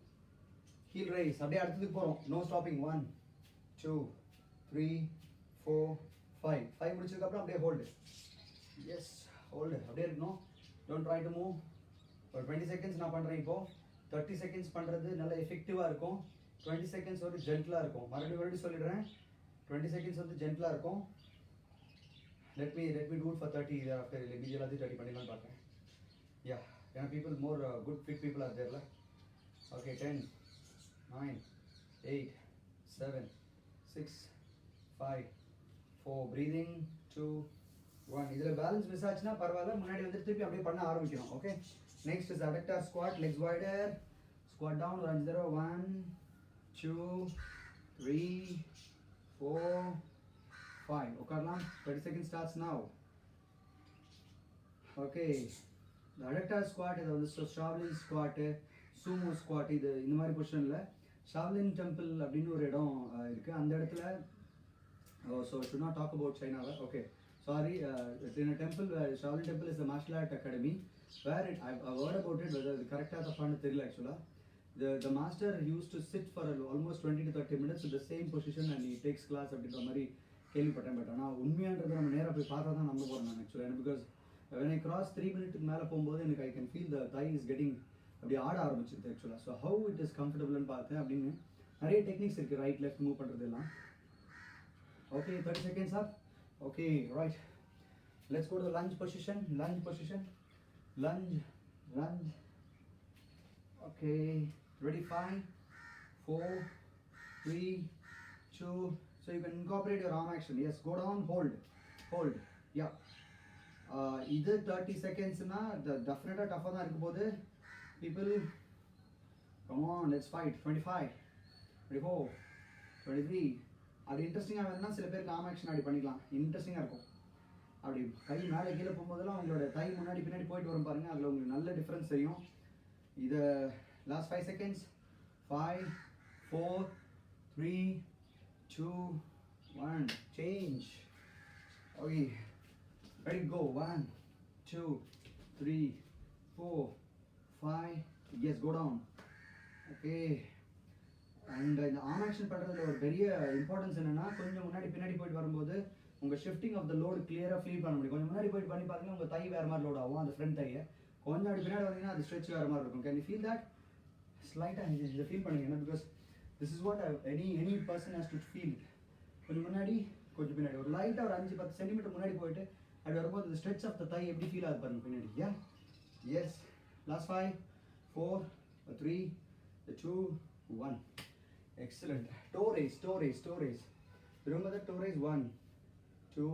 Heel raise. அப்படியே அடுத்ததுக்கு போகிறோம். No stopping. 1 2 3 4 5. 5 முடிச்சதுக்கப்புறம் அப்படியே ஹோல்டு. S, hold. அப்படியே இருக்கணும். Don't try to move. ஒரு 20 செகண்ட்ஸ் நான் பண்ணுறேன் இப்போது. 30 செகண்ட்ஸ் பண்ணுறது நல்லா எஃபெக்டிவாக இருக்கும். 20 செகண்ட்ஸ் வந்து ஜென்டலாக இருக்கும். மறுபடியும் சொல்லிடுறேன், 20 செகண்ட்ஸ் வந்து ஜென்டலாக இருக்கும். let me do it for 30 thereafter. மீதி எல்லாத்தையும் 30 பண்ணிடலாம்னு பார்க்குறேன். யா, ஏன்னா people more good fit people are there. Okay, 10 9 8 7 6 5 4. breathing 2 1. இதில் பேலன்ஸ் மிஸ் ஆச்சுன்னா பரவாயில்ல, முன்னாடி வந்து திருப்பி அப்படியே பண்ண ஆரம்பிக்கணும். Okay, next is adductor squat, legs wider, squat down ஒரு 5 தடவை. 1 2 3 4 5. உட்காரலாம். 30 seconds starts now. ஓகே, இந்த adductor squat இதை வந்து ஷாவ்லின் ஸ்குவாட்டு, சூமோ ஸ்குவாட், இது இந்த மாதிரி பொசிஷனில் ஷாவ்லின் டெம்பிள் அப்படின்னு ஒரு இடம் இருக்குது. அந்த இடத்துல so should not talk about China. Okay, sorry, in a temple, Shaolin temple is a martial art academy where I've heard about it, whether the correct are the actually. The master used to sit for almost 20 to 30 minutes in the same position and he takes class அப்படின்ற மாதிரி கேள்விப்பட்டேன். But ஆனால் உண்மையானது நம்ம நேராக போய் பார்த்தா தான் நம்ப போகிறேன் நான் ஆக்சுவலாக. Because when I cross 3 minutes மேலே போகும்போது எனக்கு I can feel the thigh is getting அப்படி ஆட ஆரம்பிச்சிருது ஆக்சுவலாக. ஸோ how it is comfortableன்னு பார்த்தேன். அப்படின்னு நிறைய டெக்னிக்ஸ் இருக்குது, ரைட் லெஃப்ட் மூவ் பண்ணுறது எல்லாம். Okay, 30 seconds up. Okay, right. Let's go to the lunge position. Lunge. Okay, ready? 5 4 3 2. So you can incorporate your arm action. Yes, go down, hold. Yeah. Either 30 seconds na definitely tough na irukapodhu. People, come on, let's fight. 25 24 23. அது இன்ட்ரெஸ்டிங்காக வேணும்னா சில பேருக்கு ஆம் action அப்படி பண்ணிக்கலாம். இன்ட்ரெஸ்டிங்காக இருக்கும். அப்படி கை மேலே கீழே போகும்போதெல்லாம் உங்களோட கை முன்னாடி பின்னாடி போயிட்டு வரும் பாருங்கள், அதில் உங்களுக்கு நல்ல டிஃப்ரென்ஸ் தெரியும். இதை last 5 seconds. 5 4 3 2 1. Change. Okay, ready, go. 1 2 3 4 5. Yes, go down. Okay, and இந்த ஆர்ம் ஆக்ஷன் பண்ணுறதுல ஒரு பெரிய இம்பார்ட்டன்ஸ் என்னென்னா, கொஞ்சம் முன்னாடி பின்னாடி போயிட்டு வரும்போது உங்கள் ஷிஃப்டிங் ஆஃப் த லோடு கிளியராக ஃபீல் பண்ண முடியும். கொஞ்சம் முன்னாடி போயிட்டு பண்ணி பாருங்க, உங்கள் தை வேறு மாதிரி லோட் ஆகும், அந்த ஃப்ரண்ட் தையை. கொஞ்சம் அப்படி பின்னாடி வந்தீங்கன்னா அது ஸ்ட்ரெச் வேறு மாதிரி இருக்கும். Can you feel that? ஸ்லைட்டாக இதை ஃபீல் பண்ணுங்க. ஏன்னா because this is what any person has to feel. கொஞ்சம் முன்னாடி கொஞ்சம் பின்னாடி ஒரு லைட்டாக ஒரு 5-10 சென்டிமீட்டர் முன்னாடி போயிட்டு அப்படி வரும்போது இந்த ஸ்ட்ரெச் ஆஃப் த தை எப்படி ஃபீல் ஆகுது பாருங்க பின்னாடி. யா, S. Last 5 4 3 2 1. Excellent. Toe raise. Remember that toe raise. 1 2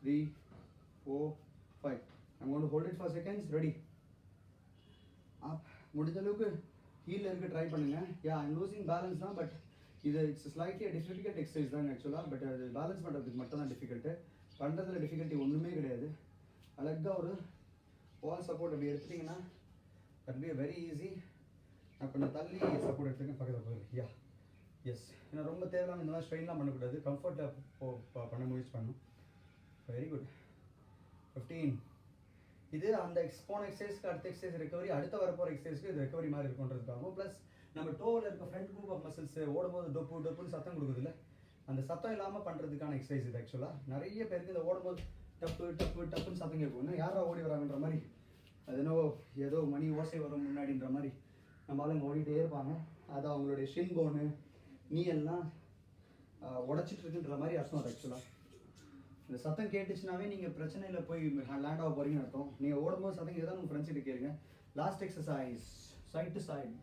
3 4 5. I'm going to hold it for seconds. Ready? Up. முடிஞ்ச அளவுக்கு ஹீல்ல இருக்க ட்ரை பண்ணுங்க. யா, ஐம் லூசிங் பேலன்ஸ் தான், பட் இது இட்ஸ் ஸ்லைட்லி டிஃபிகல்ட் எக்ஸசைஸ் தாங்க ஆக்சுவலாக. பட் அது பேலன்ஸ் பண்ணுறதுக்கு மட்டும் தான் டிஃபிகல்ட்டு. பண்ணுறதுல டிஃபிகல்ட்டி ஒன்றுமே கிடையாது. அழகாக ஒரு வால் சப்போர்ட் அப்படி எடுத்துட்டிங்கன்னா தட் பி வெரி ஈஸி. நான் கொஞ்சம் தள்ளி சப்போர்ட் எடுத்துக்கேன் பக்கத்தில் போயிரு. யா எஸ், ஏன்னா ரொம்ப தேவையில்லாமல் இந்த மாதிரி ஸ்ட்ரெயின்லாம் பண்ணக்கூடாது. கம்ஃபர்ட்டில் பண்ண முயற்சி பண்ணணும். Very good. 15. இது அந்த போன எக்ஸசைஸ்க்கு அடுத்த எக்ஸசைஸ் ரெக்கவரி, அடுத்த வரப்போகிற எக்ஸசைஸ்க்கு இது ரெக்கவரி மாதிரி இருக்குன்றதுக்காகவும், ப்ளஸ் நம்ம டோவில் இருக்க ஃப்ரண்ட் குரூப் ஆஃப் மசில்ஸ் ஓடும்போது டொப்புன்னு சத்தம் கொடுக்குதுல்ல, அந்த சத்தம் இல்லாமல் பண்ணுறதுக்கான எக்ஸசைஸ் இது ஆக்சுவலாக. நிறைய பேருக்கு இந்த ஓடும்போது டப்புன்னு சத்தம் கேட்கும். யாரா ஓடி வராங்கன்ற மாதிரி, அது ஏதோ மணி ஓசை வரும் முன்னாடின்ற மாதிரி நம்ம ஆளுங்க ஓடிட்டே இருப்பாங்க. அது அவங்களுடைய ஷின் போனு நீ எல்லாம் உடச்சிட்டு இருக்குன்ற மாதிரி அர்த்தம் அது ஆக்சுவலாக. இந்த சத்தம் கேட்டுச்சுனாவே நீங்கள் பிரச்சனையில் போய் லேண்ட் ஆக போகிறீங்கன்னு அர்த்தம். நீங்கள் ஓடும்போது சத்தம் கேட்டால் உங்கள் ஃப்ரெண்ட்ஸ் கிட்ட கேளுங்க. Last exercise side to side.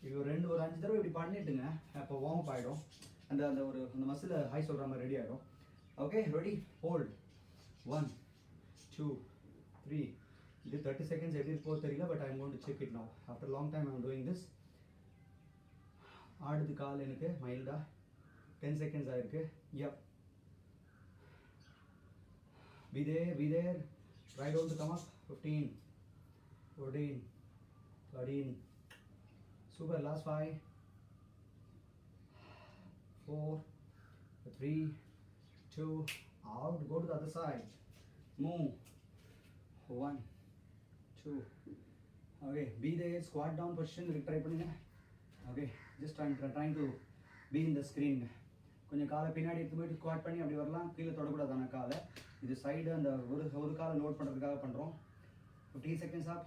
இது ஒரு 5 தடவை இப்படி பண்ணிட்டுங்க. அப்போ வார்ம் அப் ஆகிடும். அந்த மசில் ஹை சொல்கிற மாதிரி ரெடி ஆகிடும். Okay, ready, hold. 1 2 3. இது 30 செகண்ட்ஸ் எப்படி இருக்கோ தெரியல, but I am going to check it now. After long time I am doing this. ஆடுது கால் எனக்கு மைல்டாக. 10 செகண்ட்ஸ் ஆயிருக்கு. Yup, be there. Try down to come up. 15 14 13. Super. Last 5 4 3 2. Out. Go to the other side. Move. 1 2. Okay, be there. Squat down position try பண்ணுங்க. Okay, just trying to be in the screen. கொஞ்சம் காலை பின்னாடி எடுத்து போயிட்டு squad பண்ணி அப்படி வரலாம். கீழே தொடக்கூடாதான காலை. இது சைடு அந்த ஒரு காலை லோட் பண்ணுறதுக்காக பண்ணுறோம். 15 செகண்ட்ஸ் ஆப்.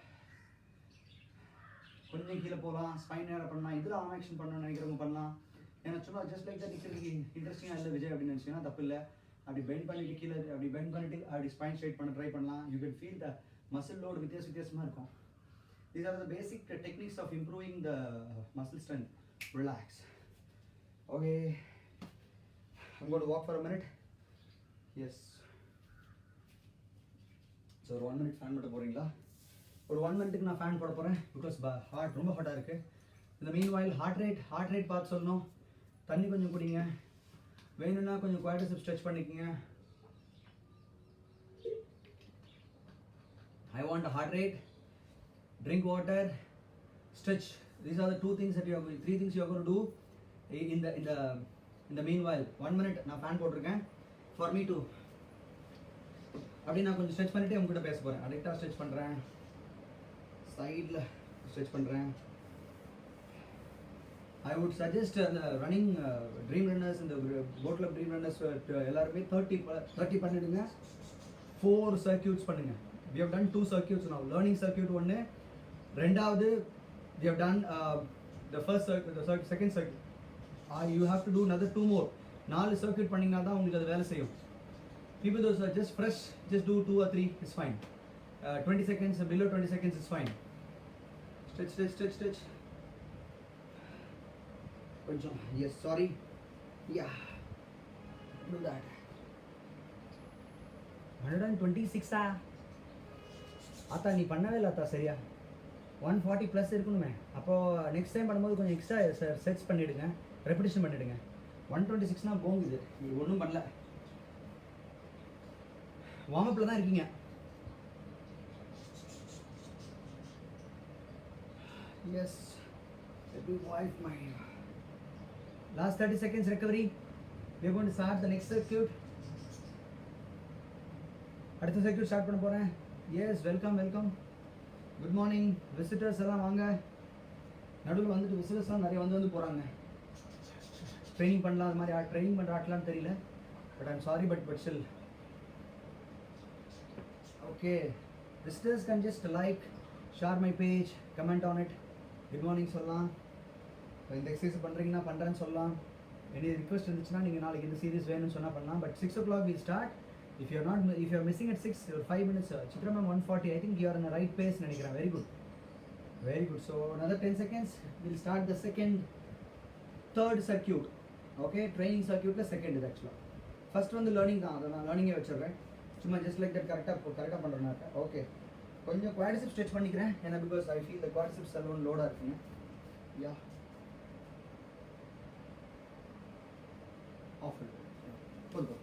கொஞ்சம் கீழே போகலாம். ஸ்பைன் நேரம் பண்ணலாம். இதில் ஆம் ஆக்ஷன் பண்ணணும்னு நினைக்கிறவங்க பண்ணலாம். ஏன்னா சும்மா ஜஸ்ட் லைக் தட் நிற்கிறதுக்கு இன்ட்ரெஸ்டிங்காக இல்லை விஜய் அப்படின்னு நினச்சிங்கன்னா தப்பு இல்லை. அப்படி பெண்ட் பண்ணிட்டு கீழே அப்படி பெண்ட் பண்ணிட்டு அப்படி ஸ்பைன் ஸ்ட்ரைட் பண்ண ட்ரை பண்ணலாம். You can feel the muscle load வித்தியாசமாக இருக்கும். These are the basic techniques of improving the muscle strength. Relax. Okay. I'm going to walk for a minute. Yes. So 1 minute fan போட போறீங்களா? ஒரு 1 மினிட்டுக்கு நான் fan போட போறேன். Because heart ரொம்ப ஹாட்டாக இருக்கு. இந்த மீன்வாயில் ஹார்ட் ரேட் பார்த்து சொல்லணும். தண்ணி கொஞ்சம் குடிங்க. வேணும்னா கொஞ்சம் குவாட்ரிசெப்ஸ் ஸ்ட்ரெச் பண்ணிக்கங்க. I want a heart rate. Drink water, stretch. These are the 3 things you are going to do in the meanwhile. 1 minute நான் ஃபேன் போட்டிருக்கேன். For me to அப்படி நான் கொஞ்சம் ஸ்ட்ரெச் பண்ணிட்டு உங்ககிட்ட பேச போகிறேன். அடிக்டாக ஸ்ட்ரெச் பண்ணுறேன். சைடில் ஸ்ட்ரெச் பண்ணுறேன். I would suggest the running dream runners in the boat club dream runners எல்லாருமே 30 பண்ணிடுங்க. 4 circuits பண்ணுங்க. We have done 2 circuits now. Learning circuit ஒன்று, ரெண்டாவது we have done the first circuit, the second circuit. You have to do another 2 more. 4 circuit பண்ணீங்கன்னா தான் உங்களுக்கு அது வேலை செய்யும். People those are just fresh, just do 2 or 3, it's fine. 20 seconds, below 20 seconds is fine. Stretch. கொஞ்சம், yes, sorry. Yeah, do that. 126 ஆத்தா நீ பண்ணவே இல்லை ஆத்தா சரியா. 140 ப்ளஸ் இருக்கணுமே. அப்போது நெக்ஸ்ட் டைம் பண்ணும்போது கொஞ்சம் எக்ஸ்ட்ரா செட்ஸ் பண்ணிவிடுங்க, ரெப்பிடேஷன் பண்ணிவிடுங்க. 126னா போங்குது, நீ ஒன்றும் பண்ணல. வார்மப்பில் தான் இருக்கீங்க. Yes, let me wipe my last 30 seconds recovery. We are going to start the next circuit. அடுத்த சர்க்யூட் ஸ்டார்ட் பண்ண போகிறேன். Yes, welcome. Good morning visitors எல்லாம் வாங்க. நடுவில் வந்துட்டு விசிட்டர்ஸ்லாம் நிறைய வந்து போகிறாங்க. ட்ரைனிங் பண்ணலாம், அது மாதிரி ட்ரைனிங் பண்ணுற ஆட்டலான்னு தெரியல. But I'm sorry, but still okay. Visitors can just like, share my page, comment on it. Good morning சொல்லலாம். இந்த எக்ஸசைஸ் பண்ணுறீங்கன்னா பண்ணுறேன்னு சொல்லலாம். எனி ரிக்வெஸ்ட் இருந்துச்சுன்னா நீங்கள் நாளைக்கு இந்த சீரிஸ் வேணும்னு சொன்னால் பண்ணலாம். But 6 o'clock we'll start. If you are missing at 6 or 5 minutes, Chitra ma'am 140, I think you are in the right pace நினைக்கிறேன். Very good. So another 10 seconds, we'll start the third circuit. Okay, training circuit la second இது actually. First வந்து learning தான், அதை நான் learning வச்சிடுறேன். சும்மா just like that கரெக்டாக பண்ணுறேன். ஓகே, கொஞ்சம் quadriceps stretch பண்ணிக்கிறேன். ஏன்னா because I feel the quadriceps alone load இருக்குங்க. Yeah. off it. Pull go.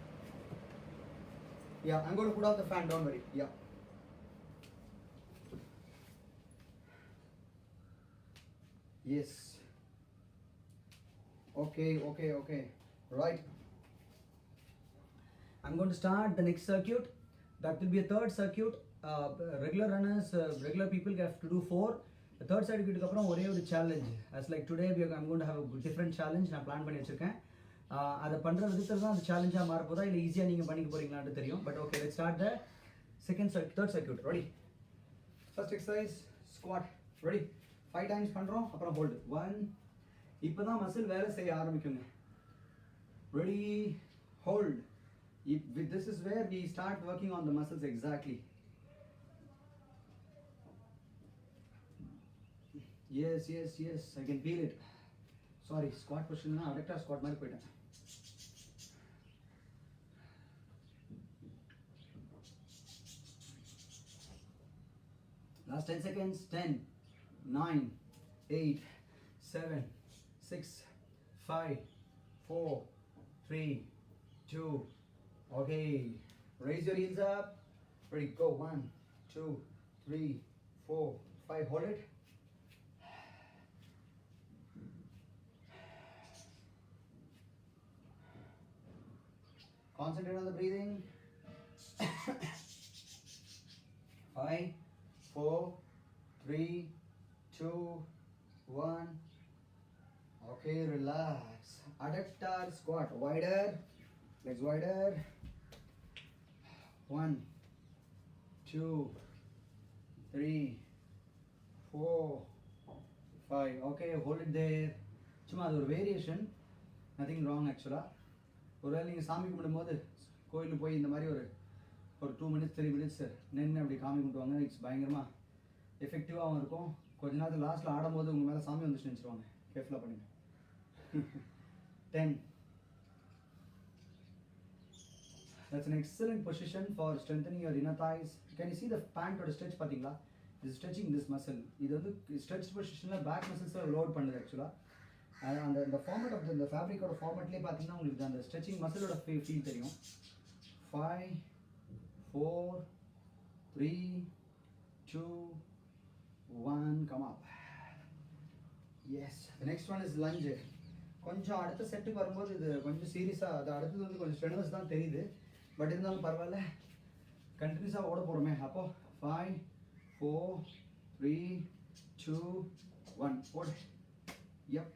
Yeah, I'm going to put off the fan, don't worry. Yeah. Yes. Okay. Right. I'm going to start the next circuit. That will be a third circuit. Regular runners, regular people have to do 4. The third circuit அப்புறம் ஒரே ஒரு challenge. As like today I'm going to have a different challenge. நான் plan பண்ணி வச்சிருக்கேன். அதை பண்ற விதத்துல தான் அந்த சேலஞ்சா மாற போதா இல்ல ஈஸியா நீங்க பண்ணிக்க போறீங்களான்னு தெரியும். But okay, let's start the third circuit. Ready? First exercise, squat. Ready? 5 times பண்றோம் அப்புறம் hold. 1. இப்பதான் மசில் வேலை செய்ய ஆரம்பிக்குங்க. Ready? Hold. This is where we start working on the muscles exactly. Yes, I can feel it. Sorry, squat position na adductor squat mari poitan. Last 10 seconds. 10, 9, 8, 7, 6, 5, 4, 3, 2. Okay, raise your heels up. Ready, go. 1, 2, 3, 4, 5. Hold it. Concentrate on the breathing. 5, 4, 3, 2, 1. Okay, relax. Adductor squat. Wider. Legs wider. 1, 2, 3, 4, 5. Okay, hold it there. சும்மா அது ஒரு variation. Nothing wrong ஆக்சுவலாக. ஒருவேளை நீங்கள் சாமி கும்பிடும்போது கோயிலுக்கு போய் இந்த மாதிரி ஒரு 2 minutes 3 minutes நின்று அப்படி காமி கும்பிடுவாங்க. இட்ஸ் பயங்கரமாக எஃபெக்டிவாகவும் இருக்கும். கொஞ்ச நேரத்தில் லாஸ்ட்டில் ஆடும்போது உங்கள் மேலே சாமி வந்துச்சு நினச்சிருவாங்க. கேர்ஃபுல்லாக பண்ணுங்க. 10. That's an excellent position for strengthening your inner thighs. Can you see the pant or stretch பார்த்தீங்களா? This is stretching this muscle. இது வந்து stretched positionல back muscles லோட் பண்ணுது ஆக்சுவலாக. அந்த ஃபார்மேட் ஆஃப் இந்த ஃபேப்ரிக்கோட ஃபார்மேட்லேயே பார்த்தீங்கன்னா உங்களுக்கு அந்த ஸ்ட்ரெச்சிங் மசிலோட ஃபீல் தெரியும். 5, 4, 3, 2, 1. Come up. Yes. The next one is lunge. கொஞ்சம் அடுத்த செட்டுக்கு வரும்போது இது கொஞ்சம் சீரியஸாக அது அடுத்தது வந்து கொஞ்சம் ஸ்ட்ரென்த்னஸ் தான் தெரியுது. பட் இருந்தாலும் பரவாயில்ல, கண்டினியூஸாக ஓட போகிறோமே. அப்போது 5, 4, 3, 2, 1. ஓடு. Yep.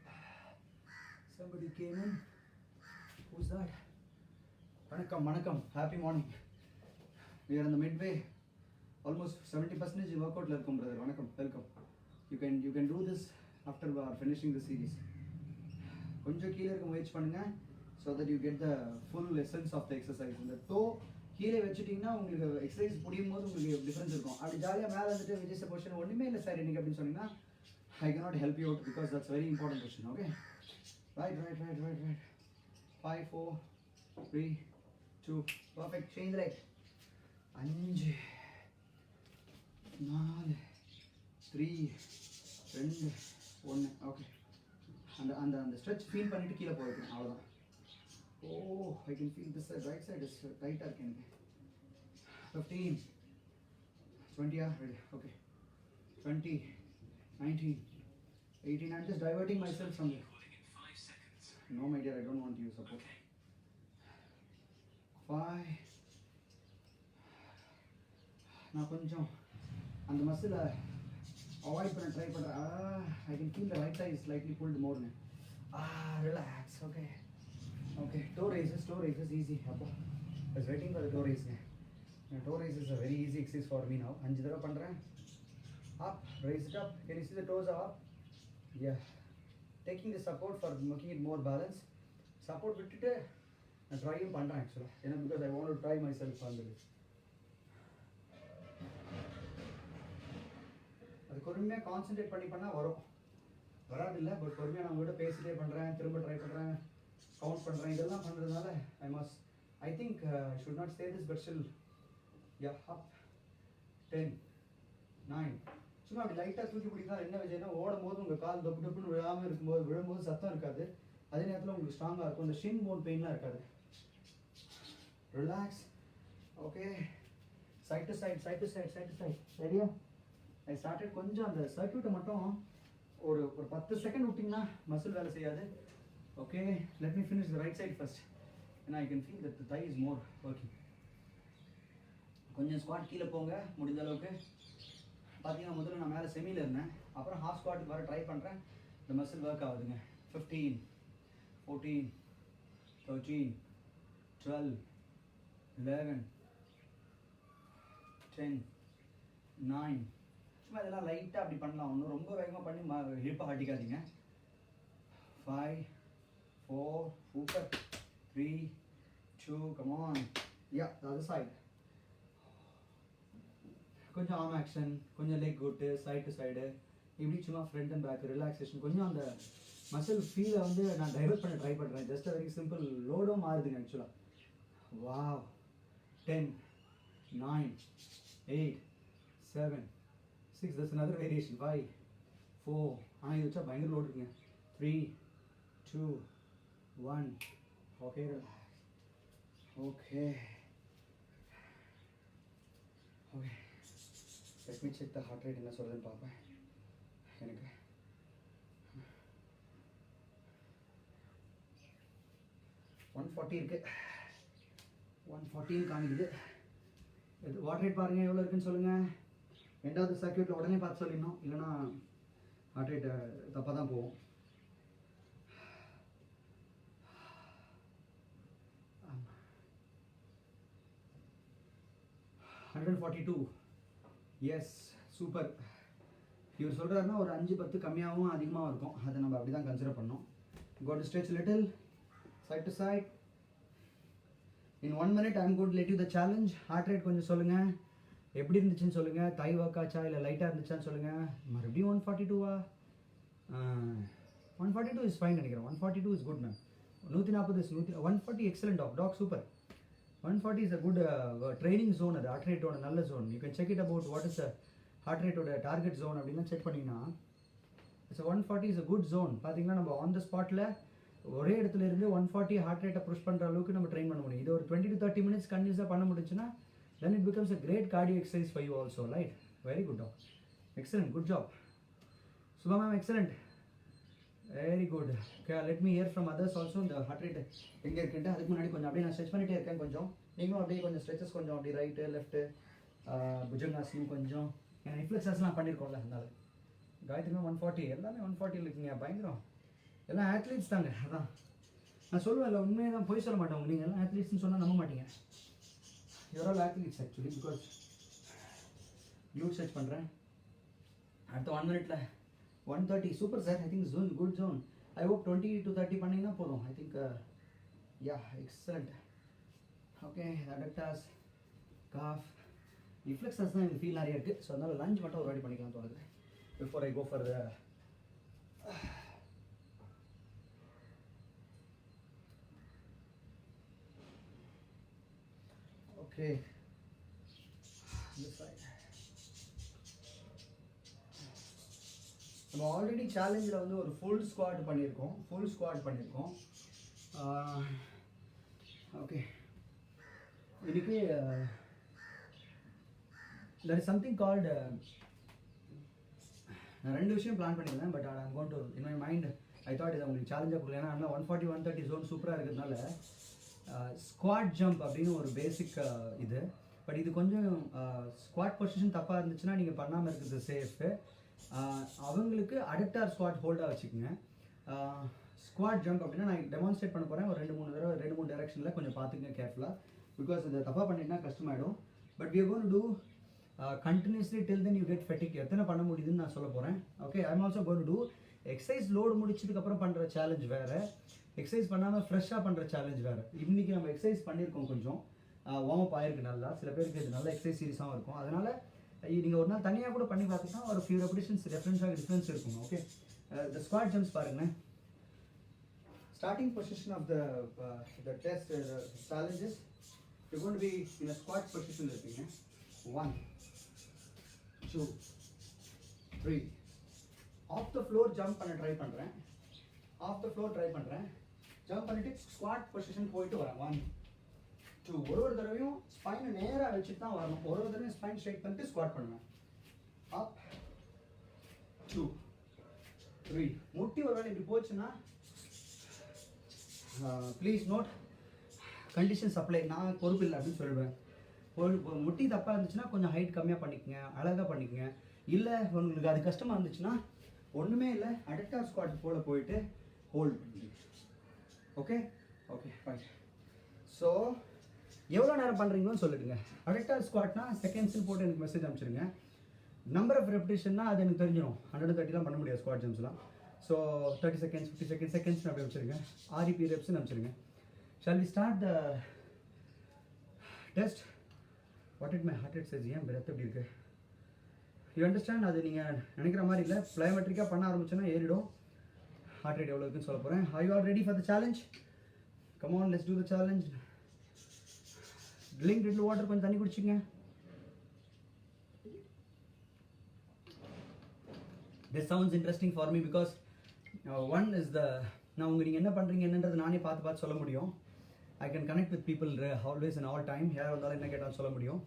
Somebody came in. Who's that? Vanakkam. Happy morning. We are in the midway. Almost 70% workout irukkum brother. Vanakkam. Welcome. You can do this after finishing the series. கொஞ்சம் கீழே இருக்க முயற்சி பண்ணுங்க. So that you get the full essence of the exercise. இந்த toe கீழே வச்சுட்டிங்கன்னா உங்களுக்கு exercise முடியும் போது உங்களுக்கு டிஃபரன்ஸ் இருக்கும். அப்படி ஜாலியாக மேலே வந்துட்டு விஜய் பொசிஷன் ஒன்றுமே இல்லை சார் இன்னைக்கு அப்படின்னு சொன்னீங்கன்னா I cannot help you out because that's very important question. Okay, right. 5, 4, 3, 2. Perfect. Change leg. 5, 4, 3, 2, 1. Okay. அந்த stretch feel பண்ணிட்டு கீழே போயிடும். அவ்வளவுதான். Oh, I can feel this side. Right side is tighter. Can 15, 20. Ready. Okay. 20, 19, 18. I'm just diverting myself from here. No, my dear, I don't want you support. 5. நான் கொஞ்சம் அந்த muscle avoid பண்ண try பண்ணுறேன். I can feel the right side is slightly pulled more. Relax. Okay. Toe raises easy. Appo I was waiting for the toe raise. Toe raise is a very easy exercise for me now. 5 தடவை பண்ணுறேன். Up, raise it up. Can you see the toes are up? Yeah. Taking the support for making it more balanced. Support விட்டுட்டு நான் ட்ரையும் பண்ணுறேன் ஆக்சுவலாக. ஏன்னா because I want to try myself on this. அது பொறுமையாக concentrate பண்ணால் வராதில்லை. பட் பொறுமையாக நான் உங்கள்கிட்ட பேசிட்டே பண்ணுறேன், திரும்ப ட்ரை பண்ணுறேன், கவுண்ட் பண்ணுறேன், இதெல்லாம் பண்ணுறதுனால I think I should not say this but still. Yeah, up. 10, 9. சும்மா அப்படி லைட்டாக தூக்கி பிடிக்கலாம். என்ன விஷயம்னா ஓடும் போது உங்கள் கால் தொப்பு தொப்புன்னு விழும்போது சத்தம் இருக்காது. அதே நேரத்தில் உங்களுக்கு ஸ்ட்ராங்காக இருக்கும். இந்த ஷின் போன் பெயின்லாம் இருக்காது. Relax. Okay, side to side, side to side, side to side. சரியா? I started. கொஞ்சம் அந்த சர்க்யூட்டை மட்டும் ஒரு 10 செகண்ட் விட்டிங்கன்னா மசில் வேலை செய்யாது. Okay, let me finish the right side first. ஏன்னா I can feel that the thigh is more working. கொஞ்சம் ஸ்குவாட் கீழே போங்க முடிஞ்ச அளவுக்கு. பார்த்தீங்கன்னா முதல்ல நான் மேலே செமியில் இருந்தேன், அப்புறம் ஹாஃப் ஸ்குவாட்டுக்கு வர ட்ரை பண்ணுறேன். இந்த மசில் ஒர்க் ஆகுதுங்க. 15, 14, 13, 12, 11, 10, 9. சும்மா இதெல்லாம் லைட்டாக அப்படி பண்ணலாம், ஒன்றும் ரொம்ப வேகமாக பண்ணி ஹிப்பை அடிக்காதீங்க. 5, 4, சூப்பர். 3, 2, கமான். யா, அது சைட். கொஞ்சம் ஆர்ம் ஆக்ஷன், கொஞ்சம் லெக் குட்டு, சைடு டு சைடு, இப்படி சும்மா ஃப்ரண்ட் அண்ட் பேக் ரிலாக்ஸேஷன். கொஞ்சம் அந்த மசில் ஃபீலை வந்து நான் டைவர்ட் பண்ண ட்ரை பண்ணுறேன். Just a very simple. லோடும் மாறுதுங்க ஆக்சுவலாக. வாவ். 10, 9, 8, 7, 6. That's another variation. 5, 4. ஆனால் இது வச்சா பயங்கர லோடு இருக்குங்க. 3, 2, 1. Okay, okay, okay. Let me check the heart rate என்ன சொல்லுதுன்னு பார்ப்பேன். எனக்கு 140 இருக்கு. 140 காமிக்குது. இது வாட் ரேட் பாருங்கள் எவ்வளோ இருக்குன்னு சொல்லுங்கள். ரெண்டாவது சர்க்யூட்டில் உடனே பார்த்து சொல்லிடணும், இல்லைனா ஹார்ட் ரேட் தப்பாக தான் போகும். ஆமாம், 142. Yes, super. இவர் சொல்கிறாருன்னா ஒரு 5-10 கம்மியாகவும் அதிகமாகவும் இருக்கும். அதை நம்ம அப்படி தான் கன்சிடர் பண்ணோம். Go to stretch little, side to side. In 1 minute I'm going to let you the challenge. Heart rate கொஞ்சம் சொல்லுங்கள், எப்படி இருந்துச்சுன்னு சொல்லுங்கள். தை ஒர்க் ஆச்சா இல்லை லைட்டாக இருந்துச்சான்னு சொல்லுங்கள். மறுபடியும் 142வா? 142 இஸ் ஃபைன் நினைக்கிறேன். 142 is good ma'am. 140 is 140 excellent. டாக் super. 140 is a good training zone. அது ஹார்ட் ரேட்டோட நல்ல ஜோன். You can check it about what is heart ரேட்டோட டார்கெட் ஜோன் அப்படின்னு செக் பண்ணிங்கன்னா it's 140 is a good zone. பார்த்தீங்கன்னா நம்ம ஆன் த ஸ்பாட்டில் ஒரே இடத்துல இருந்து 140 ஹார்ட் ரேட்டை புஷ் பண்ணுற அளவுக்கு நம்ம ட்ரெயின் பண்ண முடியும். இது ஒரு 20 to 30 minutes கண்டினியூஸாக பண்ண முடிச்சுன்னா then it becomes a great cardio exercise for you also, right? Very good dog. Excellent, good job. Subha ma'am, excellent. Very good. Okay, let me hear from others also. The heart rate எங்க இருக்குன்னு அதுக்கு முன்னாடி கொஞ்சம் அப்படியே நான் stretch பண்ணிட்டே இருக்கேன். கொஞ்சம் நீங்களும் அப்படியே கொஞ்சம் ஸ்ட்ரெச்சஸ் கொஞ்சம் அப்படி ரைட்டு லெஃப்ட்டு புஜங்காசனம் கொஞ்சம் ரிஃப்ளெக்ஸஸ்லாம் பண்ணியிருக்கோம்ல. அதனால காயத்ரிமே 140 எல்லாமே 140 இருக்குங்க. பயங்கரம். எல்லாம் ஆத்லீட்ஸ் தாங்க. அதான் நான் சொல்லுவேன், இல்லை உண்மையை தான், போய் சொல்ல மாட்டேன். நீங்கள் எல்லாம் ஆத்லீட்ஸ்னு சொன்னால் நம்ப மாட்டீங்க. You are all athletes actually. Because glute search பண்ணுறேன். அடுத்த 1 minute 130. Super sir. I think zone good zone. I hope 20 to 30 பண்ணிங்கன்னா போதும். I think yeah, excellent. Okay, adductors, calf, reflexes தான் எனக்கு ஃபீல் நிறைய இருக்குது. ஸோ அதனால் லஞ்ச் மட்டும் ஒரு வாட்டி பண்ணிக்கலாம் தோணுது before I go for the okay. நம்ம ஆல்ரெடி சேலஞ்சில் வந்து ஒரு ஃபுல் ஸ்குவாட் பண்ணியிருக்கோம். ஓகே, இன்னைக்கு there is something called நான் 2 விஷயம் பிளான் பண்ணியிருந்தேன். But I am going to in my mind I thought இதை உங்களுக்கு சேலஞ்சாக கொடுக்கல. ஏன்னா 140 130 ஜோன் சூப்பராக இருக்கிறதுனால ஸ்குவாட் ஜம்ப் அப்படின்னு ஒரு பேசிக் இது. பட் இது கொஞ்சம் ஸ்குவாட் பொசிஷன் தப்பாக இருந்துச்சுன்னா நீங்கள் பண்ணாமல் இருக்கிறது சேஃபு. அவங்களுக்கு அடக்டார் ஸ்குவாட் ஹோல்டாக வச்சுக்கோங்க. ஸ்குவாட் ஜம்ப் அப்படின்னா நான் டெமான்ஸ்ட்ரேட் பண்ண போகிறேன். ஒரு 2-3 டைரக்ஷனில் கொஞ்சம் பார்த்துங்க கேர்ஃபுல்லாக. பிகாஸ் இதை தப்பாக பண்ணிட்டுனா கஷ்டமாயிடும். But we are going to do continuously till then you get fatigue. எத்தனை பண்ண முடியுதுன்னு நான் சொல்ல போகிறேன். Okay, I am also going to do exercise load முடிச்சதுக்கப்புறம் பண்ணுற சேலஞ்ச் வேறு, எக்ஸசைஸ் பண்ணாமல் ஃப்ரெஷ்ஷாக பண்ணுற சேலஞ்ச் வேறு. இன்றைக்கி நம்ம எக்ஸசைஸ் பண்ணியிருக்கோம், கொஞ்சம் வார்ம் அப் ஆயிருக்கு நல்லா. சில பேருக்கு இது நல்ல எக்ஸசைஸ் சீரிஸாகவும் இருக்கும். அதனால் நீங்கள் ஒரு நாள் தனியாக கூட பண்ணி பார்த்துட்டா ஒரு ஃபியூ ரெப்டிஷன்ஸ் டிஃப்ரென்ஸ் இருக்கும். ஓகே, த ஸ்குவாட் ஜம்ப்ஸ் பாருங்கள். Starting position of the test challenges you going to be in a squat position இருப்பீங்க. 1 2 3 ஆஃப் த ஃப்ளோர் ஜம்ப் பண்ண ட்ரை பண்ணுறேன். ஜம்ப் பண்ணிட்டு ஸ்குவாட் பொசிஷன் போயிட்டு வரேன். 1 2. ஒரு தடவையும் ஸ்பைனை நேராக வச்சுட்டு தான் வரணும். ஒரு தடவையும் ஸ்பைன் ஸ்ட்ரைட் பண்ணிட்டு ஸ்குவாட் பண்ணுவேன். அப் 2 3. முட்டி ஒரு வேளை இப்படி போச்சுன்னா ப்ளீஸ் நோட் கண்டிஷன் சப்ளை, நான் பொறுப்பு இல்லை அப்படின்னு சொல்லிடுவேன். முட்டி தப்பாக இருந்துச்சுன்னா கொஞ்சம் ஹைட் கம்மியாக பண்ணிக்கோங்க, அழகாக பண்ணிக்கோங்க. இல்லை உங்களுக்கு அது கஷ்டமாக இருந்துச்சுன்னா ஒன்றுமே இல்லை, அடக்டார் ஸ்குவாட் போல் போயிட்டு ஹோல்ட் பண்ணிடுங்க. Okay okay fine. ஸோ எவ்வளோ நேரம் பண்ணுறீங்களோன்னு சொல்லிடுங்க. அடக்டார் ஸ்குவாட்னா செகண்ட்ஸ்னு போட்டு எனக்கு மெசேஜ் அனுப்பிச்சிடுங்க. நம்பர் ஆஃப் ரெப்டிஷன்னா அது எனக்கு தெரிஞ்சிடும். 130 பண்ண முடியாது ஸ்குவாட் ஜம்ப்ஸ்லாம். ஸோ 30 seconds 50 seconds அப்படி வச்சுருங்க. REP ரெப்ஸ்ன்னு அனுப்பிச்சிடுங்க. Shall we start the test? What it my heart rate says, and breath எப்படி இருக்குது? You understand? அது நீங்கள் நினைக்கிற மாதிரி இல்லை. ப்ளைமெட்ரிக்காக பண்ண ஆரம்பிச்சோன்னா ஏறிடும். ஹார்ட் ரேட் எவ்வளோ இருக்குன்னு சொல்ல போகிறேன். Are you all ready for the challenge? Come on, let's do the challenge. Drink little water, கொஞ்சம் தண்ணி குடிச்சிங்க. This sounds interesting for me because one is the, நான் உங்க நீங்கள் என்ன பண்ணுறீங்க என்னன்றது நானே பார்த்து சொல்ல முடியும். I can connect with people always and all time. யார் வந்தாலும் என்ன கேட்டாலும் சொல்ல முடியும்.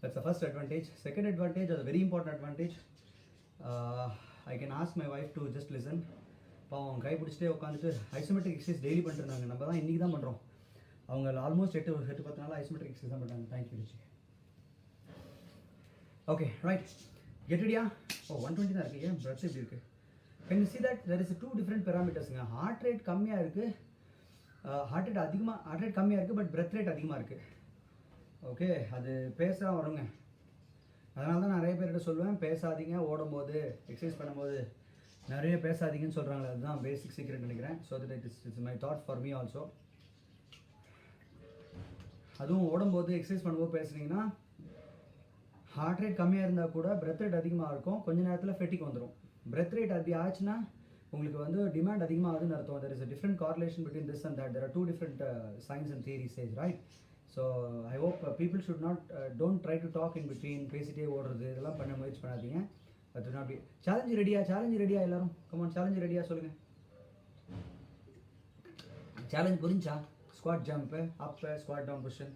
That's the first advantage. Second advantage, a very important advantage, I can ask my wife to just listen. பாவம் கை பிடிச்சிட்டே உட்காந்துட்டு ஐசோமெட்ரிக் எக்ஸசைஸ் டெய்லி பண்ணிருந்தாங்க. நம்ம தான் இன்றைக்கி தான் பண்ணுறோம். அவங்க ஆல்மோஸ்ட் 8-10 நாள் ஐசோமெட்ரிக் எக்ஸசைஸ் தான் பண்ணுறாங்க. Thank you Richie. Okay right, get ரெடியா? 120 தான் இருக்குது. ஏன் பிரெத் எப்படி இருக்குது? Can you see that there is 2 different parametersங்க. ஹார்ட் ரேட் கம்மியாக இருக்குது, ஹார்ட் ரேட் கம்மியாக இருக்குது, பட் பிரெத் ரேட் அதிகமாக இருக்குது. ஓகே, அது பேச வருங்க. அதனால தான் நிறைய பேர்கிட்ட சொல்லுவேன், பேசாதீங்க ஓடும்போது, எக்ஸசைஸ் பண்ணும்போது நிறைய பேசாதீங்கன்னு சொல்கிறாங்களே. அதுதான் பேசிக் சீக்ரெட் நினைக்கிறேன். So that it's my thought for me also. அதுவும் ஓடும்போது எக்ஸசைஸ் பண்ணும்போது பேசுனீங்கன்னா ஹார்ட் ரேட் கம்மியாக இருந்தால் கூட பிரெத் ரேட் அதிகமாக இருக்கும். கொஞ்ச நேரத்தில் ஃபெட்டிக் வந்துடும். பிரெத் ரேட் அப்படி ஆச்சுன்னா உங்களுக்கு வந்து டிமாண்ட் அதிகமாகுதுன்னு அர்த்தம். there is a different correlation between this and that. There are 2 different science and theory says, right? So I hope people should not don't try to talk in between. பேசிட்டே ஓடுறது இதெல்லாம் பண்ண முயற்சி பண்ணாதீங்க. that will not be. Challenge ரெடியா எல்லாரும்? Come on, challenge ரெடியா சொல்லுங்க. சேலஞ்ச் புரிஞ்சா? Squat jump up, squat down position.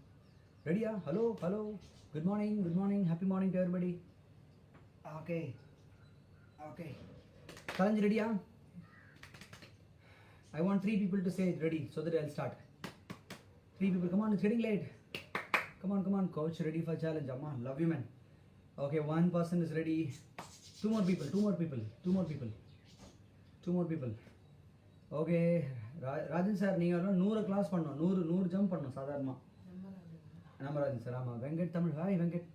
ரெடியா? Hello good morning happy morning to everybody. Okay challenge ரெடியா? I want 3 people to say it ready so that I'll start. 3 people, come on, it's getting late. Come on, coach, ready for challenge. Amma, love you, man. Okay, 1 person is ready. 2 more people. Okay, Rajan sir, நீங்க 100 class பண்ணனும். 100 jump பண்ணனும் சாதாரணமா. நம்ம Rajan sir. ஆமா, Venkat Tamil. Hi Venkat,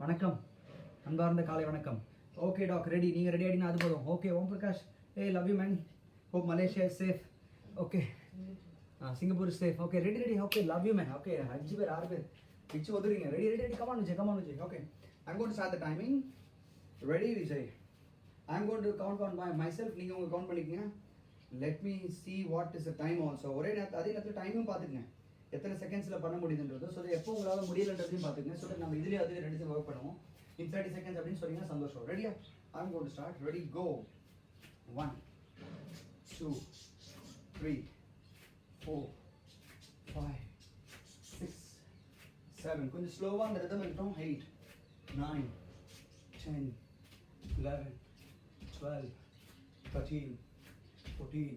வணக்கம், அன்பார்ந்த காலை வணக்கம். ஓகே டாக், ரெடி. நீங்க ரெடி ஆடினா அது போதும். Okay Om Prakash, hey, love you man. Hope Malaysia is safe. Okay. Singapore is safe. Okay, ready. Okay, love you man. Okay, 5 பேர் 6 பேர் பிச்சு ஒதுறீங்க. Ready. Come on Vijay. Okay, I'm going to start the timing. Ready Vijay? I'm going to count on by myself. நீங்க உங்க count பண்ணிக்கங்க. Let me see what is the time also. ஒரே நேரத்துல அதே நேரத்துல டைமும் பாத்துக்கங்க, எத்தனை செகண்ட்ஸ்ல பண்ண முடியுதுன்றது. ஸோ எப்போ உங்களால முடியலன்றதையும் பாத்துக்கங்க. ஸோ நம்ம இதுலயே அதுவே ரெண்டு ஒர்க் பண்ணுவோம். In 30 seconds அப்படின்னு சொன்னீங்கன்னா சந்தோஷம். ரெடியா? I'm going to start. Ready, go. 1 2 3 4 5 6 7. கொஞ்சம் ஸ்லோவா அந்த ரிதம் எடுத்தோம். 8 9 10 11 12 13 14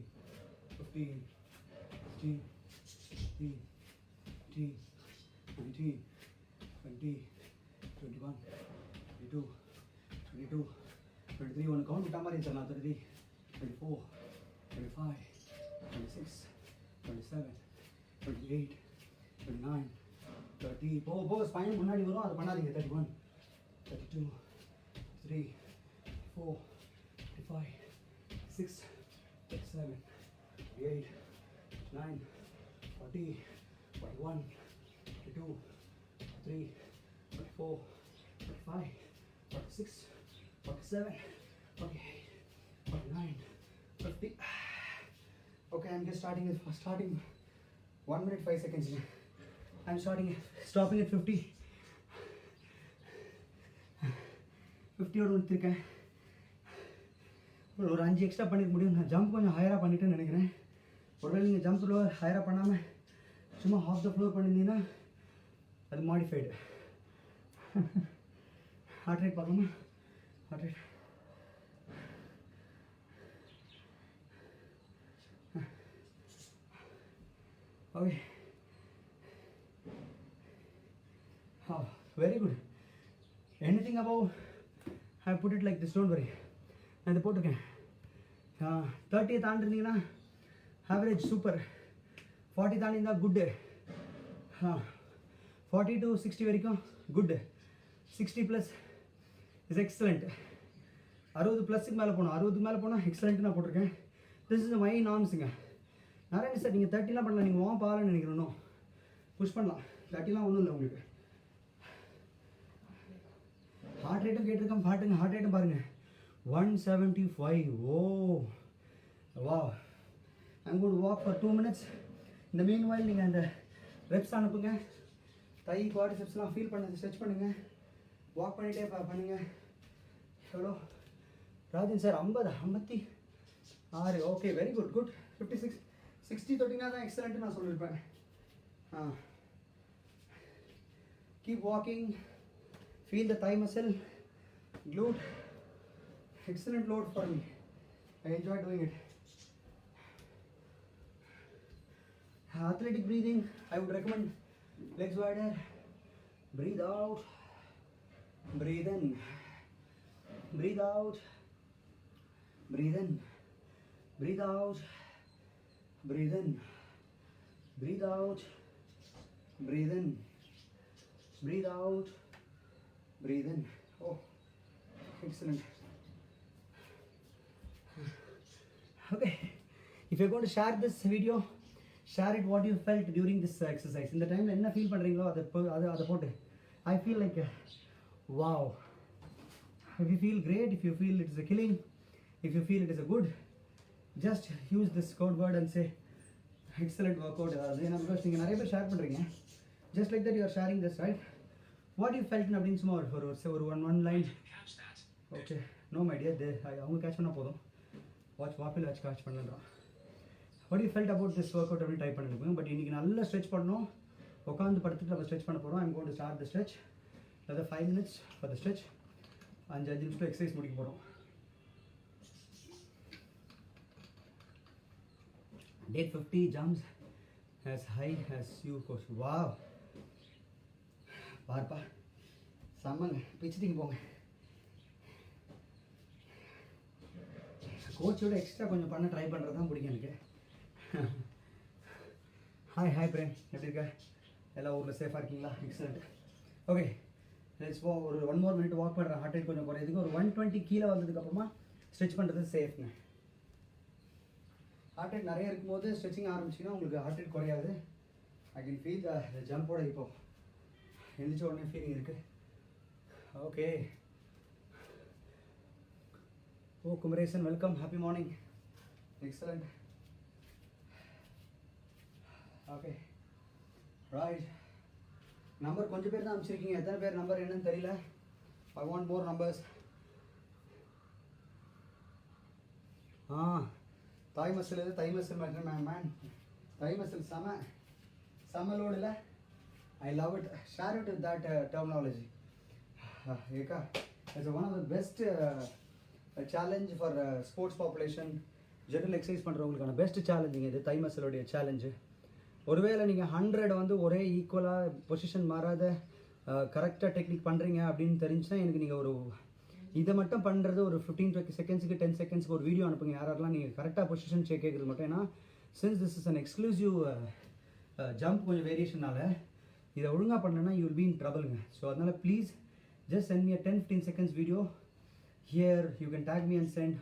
15 16 17 18 19 20 21 22 22 23. ஒன்று கவுண்ட் விட்ட மாதிரி சார். நான் 33 24 25 26 27 28 29 30. போ ஸ்பைன் முன்னாடி வரும், அது பண்ணாதீங்க. 31 32 33 34 35 6 37 38 9 40 41 42 43 44 45 46 47 48 49 50. Okay, I'm just starting 1 minute 5 seconds. I'm stopping at 50. 50 ஓட ஒரு 5 எக்ஸ்ட்ரா பண்ணிக்க முடியும். நான் ஜம்ப் கொஞ்சம் ஹையராக பண்ணிட்டேன்னு நினைக்கிறேன். ஒருவேளை நீங்கள் ஜம்ப் ஃப்ளோர் ஹையராக பண்ணாமல் சும்மா ஹாஃப் த ஃப்ளோர் பண்ணியிருந்தீங்கன்னா அது மாடிஃபைடு. ஹார்ட் ரேட் பார்க்கலாமா? Heart rate okay. Very good. Anything above I put it like this, don't worry. நான் இதை போட்டிருக்கேன். 30 தாண்டிருந்தீங்கன்னா ஆவரேஜ் சூப்பர், 40 தாண்டிருந்தா குட்டு, 40 to 60 வரைக்கும் குட்டு, 60+ இஸ் எக்ஸலண்ட். 60+ மேலே போனோம், 60 மேலே போனால் எக்ஸலண்ட்டு நான் போட்டிருக்கேன். திஸ் இஸ் மை நார்ம்ஸுங்க. நிறைய சார் நீங்கள் 30லாம் பண்ணலாம், நீங்கள் வார்ம் ஆகலன்னு நினைக்கிறோம், புஷ் பண்ணலாம். 30லாம் ஒன்றும் இல்லை உங்களுக்கு. ஹார்ட் ரேட்டும் கேட்டிருக்கேன், பாட்டுங்க ஹார்ட் ரேட்டும் பாருங்கள் 175. ஓ வா. I'm going to walk for 2 minutes. இந்த மீன்வைல் நீங்கள் அந்த ரெப்ஸ் அனுப்புங்க. தை குவாட்ரிசெப்ஸ்லாம் ஃபீல் பண்ண ஸ்ட்ரெச் பண்ணுங்கள், வாக் பண்ணிகிட்டே பண்ணுங்கள். எவ்வளோ Rajan sir? 50, 56. Okay, very good, good. 56, 60 தொட்டிங்கன்னா தான் எக்ஸலண்ட்டு நான் சொல்லியிருப்பேன். Keep walking, feel the thigh muscle, glute. Excellent load for me. I enjoy doing it. Athletic breathing, I would recommend legs wider. Breathe out, breathe in, breathe out, breathe in, breathe out, breathe in, breathe out, breathe in, breathe out, breathe in. Oh, excellent. Okay, if you're going to share this video, share it what you felt during this exercise. In the time enna feel பண்றீங்களோ அதை போட்டு I feel like wow. If you feel great, if you feel it is a killing, if you feel it is a good, just use this code word and say excellent workout. ஏன்னா because நீங்கள் நிறைய பேர் share பண்ணுறீங்க, just like that you are sharing this, right? What you felt அப்படின்னு சும்மா ஒரு one line. Okay, no my dear, அவங்க catch பண்ணால் போதும். வாப்பில் வச்சு கேட்ச் பண்ணலாம். What you felt about this work out அப்படின்னு டைப் பண்ணிருக்கோம். பட் இன்றைக்கி நல்லா ஸ்ட்ரெச் பண்ணணும், உட்காந்து படுத்துட்டு நம்ம ஸ்ட்ரெச் பண்ண போகிறோம். I'm going to start the stretch. அதாவது 5 minutes ஃபார் த ஸ்ட்ரெச். 5 நிமிஷம் எக்ஸசைஸ் முடிக்க போகிறோம். Date 50 jumps as high as you coach. Wow, பார்ப்பா செம்மங்க, பிச்சுட்டிங்க போங்க. கோச்சோட எக்ஸ்ட்ரா கொஞ்சம் பண்ண ட்ரை பண்ணுறது தான் பிடிக்கும் எனக்கு. ஹாய் பிரேம், எப்படி இருக்க? எல்லா ஊரில் சேஃபாக இருக்கீங்களா? எக்ஸலண்ட். ஓகே, லெட்ஸ் போ. ஒரு 1 more minute வாக் பண்ணுறேன். ஹார்ட் ரேட் கொஞ்சம் குறையிறதுக்கு. ஒரு 120 கீழே வந்ததுக்கப்புறமா ஸ்ட்ரெச் பண்ணுறது சேஃப்ங்க. ஹார்ட் ரேட் நிறைய இருக்கும்போது ஸ்ட்ரெச்சிங் ஆரம்பிச்சிங்கன்னா உங்களுக்கு ஹார்ட் ரேட் குறையாது. ஐ கேன் ஃபீல் த ஜம்போட இப்போ எழுந்திரிச்ச உடனே ஃபீலிங் இருக்குது. Okay. Oh Kumaresan, welcome, happy morning. Excellent. Okay right. Number கொஞ்சம் பேர் தான் அனுப்பிச்சிருக்கீங்க, எத்தனை பேர் நம்பர் என்னன்னு தெரியல. I want more numbers. Thigh muscle இது, thigh muscle man, thigh muscle செம லோடு இல்லை. I love it. Share it with that terminology. ஏக்கா, it's one of the best challenge for sports population. General exercise பண்ணுறவங்களுக்கான best சேலஞ்சிங்க இது, thigh மசிலோடைய challenge. ஒருவேளை நீங்கள் 100 வந்து ஒரே ஈக்குவலாக பொசிஷன் மாறாத கரெக்டாக டெக்னிக் பண்ணுறீங்க அப்படின்னு தெரிஞ்சுன்னா எனக்கு நீங்கள் ஒரு இதை மட்டும் பண்ணுறது ஒரு 15 செகண்ட்ஸுக்கு 10 செகண்ட்ஸ்க்கு ஒரு வீடியோ அனுப்புங்க. யாரெல்லாம் நீங்கள் கரெக்டாக பொசிஷன் கேட்குறது மட்டும். ஏன்னா since this is an exclusive jump கொஞ்சம் வேரியேஷனால் இதை ஒழுங்காக பண்ணலன்னா யூ வில் பி இன் ட்ரபிளுங்க. ஸோ அதனால் please just send me a 10-15 seconds video. Here you can take me and send,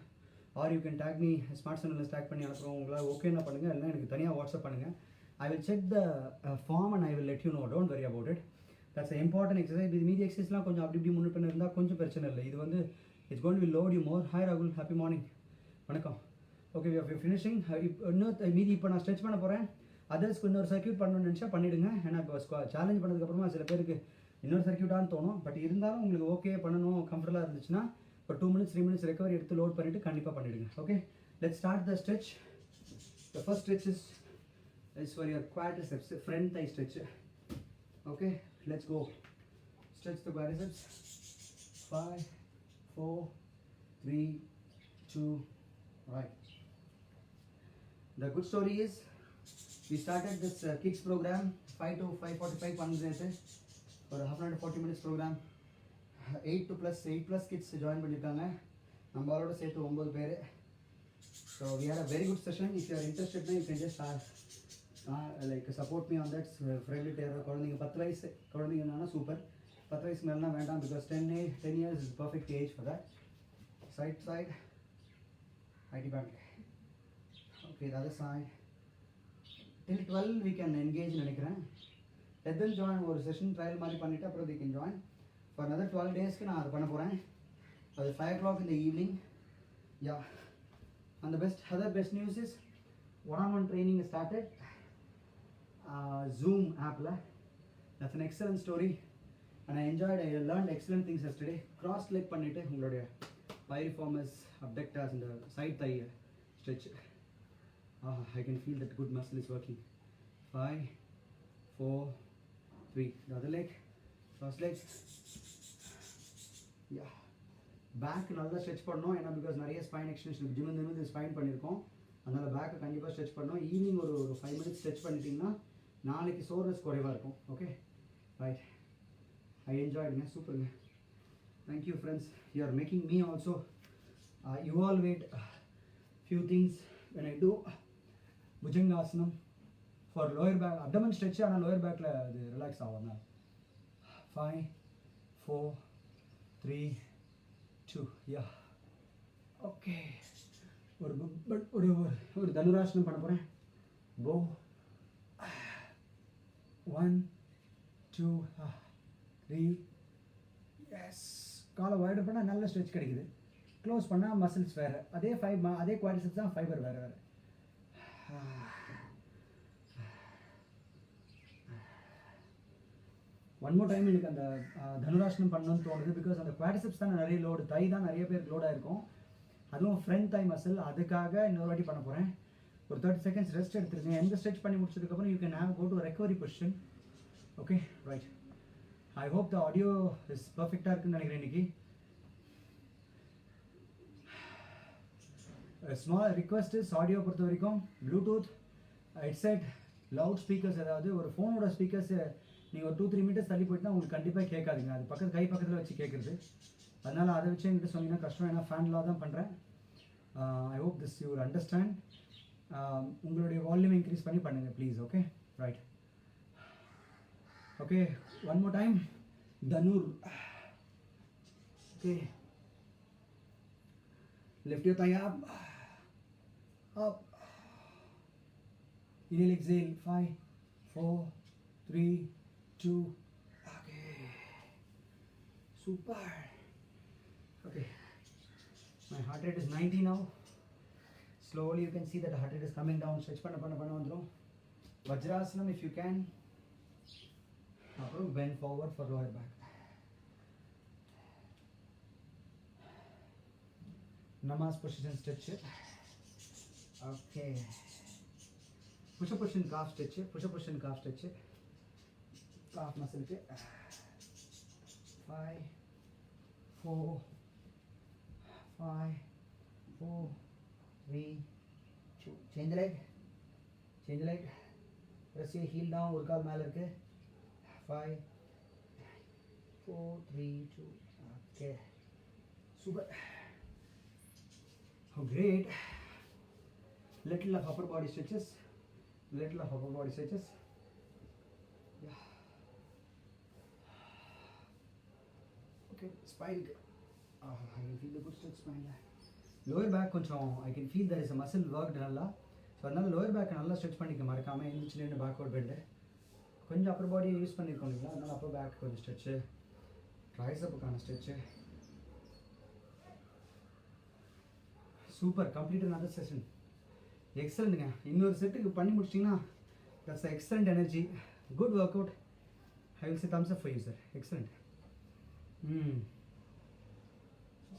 or you can take me smart சென்டரில் take பண்ணி அனுப்புகிறோம். உங்களால் ஓகேன்னா பண்ணுங்கள், இல்லைன்னா எனக்கு தனியாக வாட்ஸ்அப் பண்ணுங்கள். I will check the form and I will let you know. Don't worry about it. That's an important exercise. இது மீதி எக்ஸசைஸ்லாம் கொஞ்சம் அப்படி இப்படி முன்னே பண்ண இருந்தால் கொஞ்சம் பிரச்சனை இல்லை. இது வந்து it's going to will load you more. Hi ராகுல், ஹாப்பி மார்னிங், வணக்கம். Okay, we are finishing. இன்னொரு மீதி இப்போ நான் ஸ்ட்ரெச் பண்ண போகிறேன். அதர்ஸ்க்கு இன்னொரு சர்க்யூட் பண்ணணும்னு நினச்சா பண்ணிவிடுங்க. ஏன்னா இப்போ சேலஞ்ச் பண்ணதுக்கப்புறமா சில பேருக்கு இன்னொரு சர்க்யூட்டான்னு தோணும். பட் இருந்தாலும் உங்களுக்கு ஓகே பண்ணணும் கம்ஃபர்டபுளாக இருந்துச்சுன்னா ஒரு 2 minutes 3 minutes ரெக்கவரி எடுத்து லோட் பண்ணிவிட்டு கண்டிப்பாக பண்ணிவிடுங்க. Okay, let's start the stretch. The first stretch is for your quadriceps, front thigh stretch. Okay, let's go. Stretch the quadriceps. 5, 4, 3, 2, right. The good story is we started this kids program 5 to 5:45 பண்ணுறது ஒரு half an hour to 40 minutes program. 8 plus kids join பண்ணியிருக்காங்க. நம்மளோட சேர்த்து 9 பேர். So we had a very good session. If you are interested, you can just like support me on that. Friendly குழந்தைங்க 10 வயசு குழந்தைங்கன்னா super. 10 வயசு மேலனா வேண்டாம் because 10 years is perfect age for that. Side IT bank. Okay, the other side. Till 12 we can engage நினைக்கிறேன். Let them join ஒரு session trial மாதிரி பண்ணிட்டு அப்புறம் they can join. For another 12 days நான் அது பண்ண போகிறேன். அது 5 o'clock in the evening. Yeah. And the other best news is one-on-one training started. Zoom app la. That's an excellent story. And I learned excellent things yesterday. Cross leg பண்ணிட்டு உங்களுடைய piriformis abductors and the side thigh stretch. I can feel that good muscle is working. 5, 4, 3. The other leg. Cross leg. Yeah. Back நல்லா stretch பண்ணோம். ஏன்னா because நிறைய spine extension gym spine பண்ணியிருக்கோம். அதனால் பேக்கை கண்டிப்பாக ஸ்ட்ரெச் பண்ணோம். ஈவினிங் ஒரு 5 minutes ஸ்ட்ரெச் பண்ணிட்டீங்கன்னா நாளைக்கு சோர்னஸ் குறைவாக இருக்கும். Okay right. ஐ என்ஜாய்டுங்க. சூப்பருங்க. Thank you friends. You are making me also evaluate few things when I do புஜங்காசனம் for lower back abdomen stretch. ஆனால் லோயர் பேக்கில் அது ரிலாக்ஸ் ஆகும். 5, 4, 3, 2. Yeah. Okay. ஒரு தனுராசனம் பண்ண போகிறேன். Go. 1, 2, 3. Yes. காலை வைட் பண்ணால் நல்ல ஸ்ட்ரெச் கிடைக்குது. க்ளோஸ் பண்ணால் மசில்ஸ் வேறு. அதே அதே குவாட்ரிசெப்ஸ் தான், ஃபைபர் வேறு. ஒன் மோர் டைம் எனக்கு அந்த தனுராசனம் பண்ணணும்னு தோணுது. பிகாஸ் அந்த குவாட்ரிசெப்ஸ் தான் நிறைய லோடு, தை தான் நிறைய பேருக்கு லோடாக இருக்கும். அதுவும் ஃப்ரண்ட் தை மசில். அதுக்காக இன்னொரு வாட்டி பண்ண போகிறேன். ஒரு 30 seconds ரெஸ்ட் எடுத்துருங்க. எந்த ஸ்ட்ரெச் பண்ணி முடிச்சதுக்கப்புறம் you can go to recovery position. Okay right. I hope the audio is பர்ஃபெக்டாக இருக்குன்னு நினைக்கிறேன். இன்றைக்கி ஸ்மால் ரிக்வெஸ்ட் இஸ் ஆடியோ பொறுத்த வரைக்கும் ப்ளூடூத் ஹெட்செட் லவுட் ஸ்பீக்கர்ஸ், அதாவது ஒரு ஃபோனோட ஸ்பீக்கர்ஸ் நீங்கள் ஒரு 2-3 meters தள்ளி போயிட்டுனா உங்களுக்கு கண்டிப்பாக கேட்காதுங்க. அது கை பக்கத்தில் வச்சு கேட்குறது. அதனால் அதை வச்சு என்கிட்ட சொன்னீங்கன்னா கஷ்டம். ஏன்னா ஃபேன்லாக தான் பண்ணுறேன். I hope this you will understand. உங்களுடைய வால்யூம் இன்க்ரீஸ் பண்ணி பண்ணுங்கள் please. Okay right. Okay one more time. தனுர். Okay lift your thigh up. Inhale, exhale. 5, 4, 3, 2. Okay. Super. Okay. My heart rate is 90 now. Slowly you can see that the heart rate is coming down. Stretch panna vandrum. Vajrasanam if you can. Appuram bend forward for lower back. Namas position stretch. Okay. Push up position calf stretch. Push up position calf stretch. Calf muscle ke 5, 4, 5, 4, 3, 2. Change the leg. Press your heel down. ஒரு கால் மேல இருக்கு. 5, 4, 3, 2. Okay. Super. Oh, great. Little of upper body stretches. Yeah. Okay, spine. I can feel the good stretch spine. Lower back கொஞ்சம் I can feel there is a muscle worked நல்லா. So அதனால் lower பேக்கை நல்லா stretch பண்ணிக்க மறக்காமல். எழுந்துச்சுன்னு backward bend கொஞ்சம் அப்பர் பாடியை use பண்ணியிருக்கோம் இல்லைங்களா. அதனால் அப்பர் பேக் கொஞ்சம் ஸ்ட்ரெச்சு, ட்ரைசப்புக்கான stretch. Super. Complete another session. எக்ஸலண்ட்டுங்க. இன்னொரு செட்டுக்கு பண்ணி முடிச்சிட்டிங்கன்னா that's excellent energy. Good workout. I will say thumbs up for you sir. Excellent.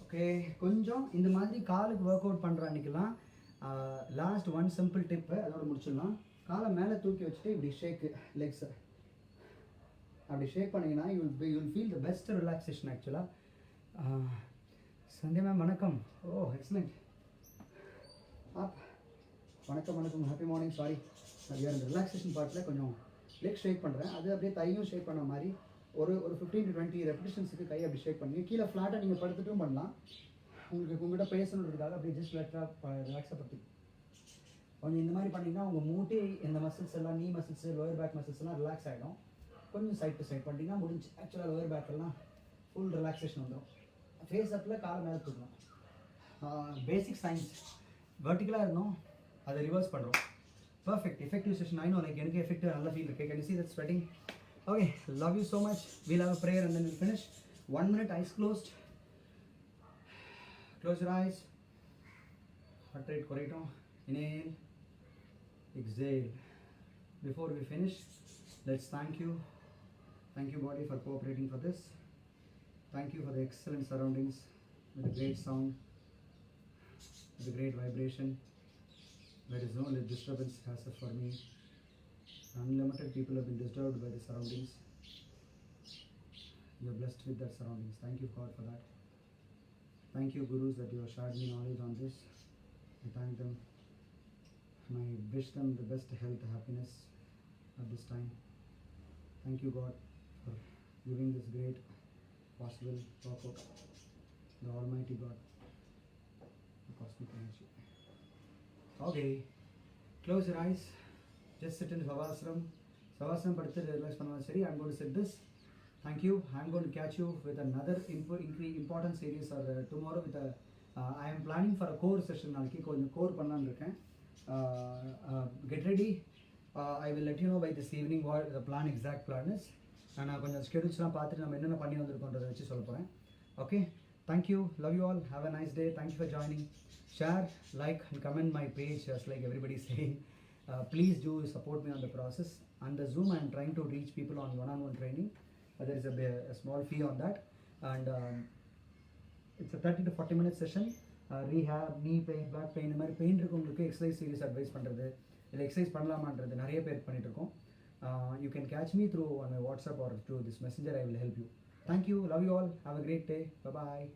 Okay கொஞ்சம் இந்த மாதிரி காலுக்கு ஒர்க் அவுட் பண்ணுற அன்றைக்கெல்லாம் லாஸ்ட் ஒன் சிம்பிள் டிப்பு அதோட முடிச்சிடலாம். காலை மேலே தூக்கி வச்சுட்டு இப்படி ஷேக்கு லெக்ஸை அப்படி ஷேக் பண்ணிங்கன்னா you will feel the best relaxation ஆக்சுவலாக. சந்தியா மேம் வணக்கம். ஓ எக்ஸலண்ட். வணக்கம் ஹாப்பி மார்னிங். சாரி நான் அந்த ரிலாக்ஸேஷன் பார்ட்டில் கொஞ்சம் லெக் ஷேக் பண்ணுறேன். அது அப்படியே தையும் ஷேக் பண்ண மாதிரி ஒரு 15 to 20 ரெப்பிட்டேஷன்ஸுக்கு கை அப்படி ஷேக் பண்ணி கீழே ஃப்ளாட்டாக நீங்கள் படுத்துட்டும் பண்ணலாம். உங்களுக்கு உங்கள்கிட்ட பேசணுன்றதுக்காக அப்படியே ஜஸ்ட் ரிலாக்ஸாக படுத்து கொஞ்சம் இந்த மாதிரி பண்ணிங்கன்னா உங்கள் மூட்டை இந்த மசில்ஸ் எல்லாம் நீ மசில்ஸ் லோயர் பேக் மசில்ஸ் எல்லாம் ரிலாக்ஸ் ஆகிடும். கொஞ்சம் சைட் டு சைட் பண்ணிட்டீங்கன்னா முடிஞ்சு. ஆக்சுவலாக லோயர் பேக் எல்லாம் ஃபுல் ரிலாக்ஸேஷன் வந்துடும். ஃபேஸ் அப்பில் காலை மேலே தூக்கணும். பேசிக் சயின்ஸ் வெர்டிக்கலாக இருந்தோம், அதை ரிவர்ஸ் பண்ணுறோம். Perfect effective session. ஆயினும் லைக் எனக்கு எஃபெக்டிவ் நல்ல ஃபீல் இருக்கு. Can you see that sweating? Okay, love you so much. We'll have a prayer and then we'll finish. 1 minute, eyes closed. Close your eyes. Heart rate correcto. Inhale, exhale. Before we finish, let's thank you body for cooperating for this. Thank you for the excellent surroundings with a great sound, with a great vibration. There is no disturbance as of for me. Unlimited people have been disturbed by the surroundings. You are blessed with that surroundings. Thank you God for that. Thank you Gurus that you have shared me knowledge on this. I thank them and I wish them the best health, happiness at this time. Thank you God for giving this great possible workout. The Almighty God, the cosmic energy. Okay, close your eyes. Just sit in Savasram. Savasram paduthu relax panna seri. I'm going to sit this. Thank you. I'm going to catch you with another important series or tomorrow with a I am planning for a core session. Naliki konjam core pannan irukken. Get ready. I will let you know by this evening what the exact plan is. And நான் கொஞ்சம் ஸ்கெடியூல்ஸ்லாம் பார்த்துட்டு நம்ம என்னென்ன பண்ணி வந்திருக்கோன்றதை வச்சு சொல்ல போகிறேன். Okay, thank you, love you all, have a nice day. Thank you for joining. Share, like and comment my page as like everybody is saying. Please do support me on the process. On the Zoom I am trying to reach people on one-on-one training. There is a small fee on that. And it's a 30 to 40 minute session. Rehab, knee pain, back pain, இந்த மாதிரி pain இருக்கவங்களுக்கு exercise series advice பண்ணுறது, இல்லை exercise பண்ணலாமான்றது நிறைய பேர் பண்ணிட்டு இருக்கோம். You can catch me through on my WhatsApp or through this messenger. I will help you. Thank you. Love you all. Have a great day. Bye bye.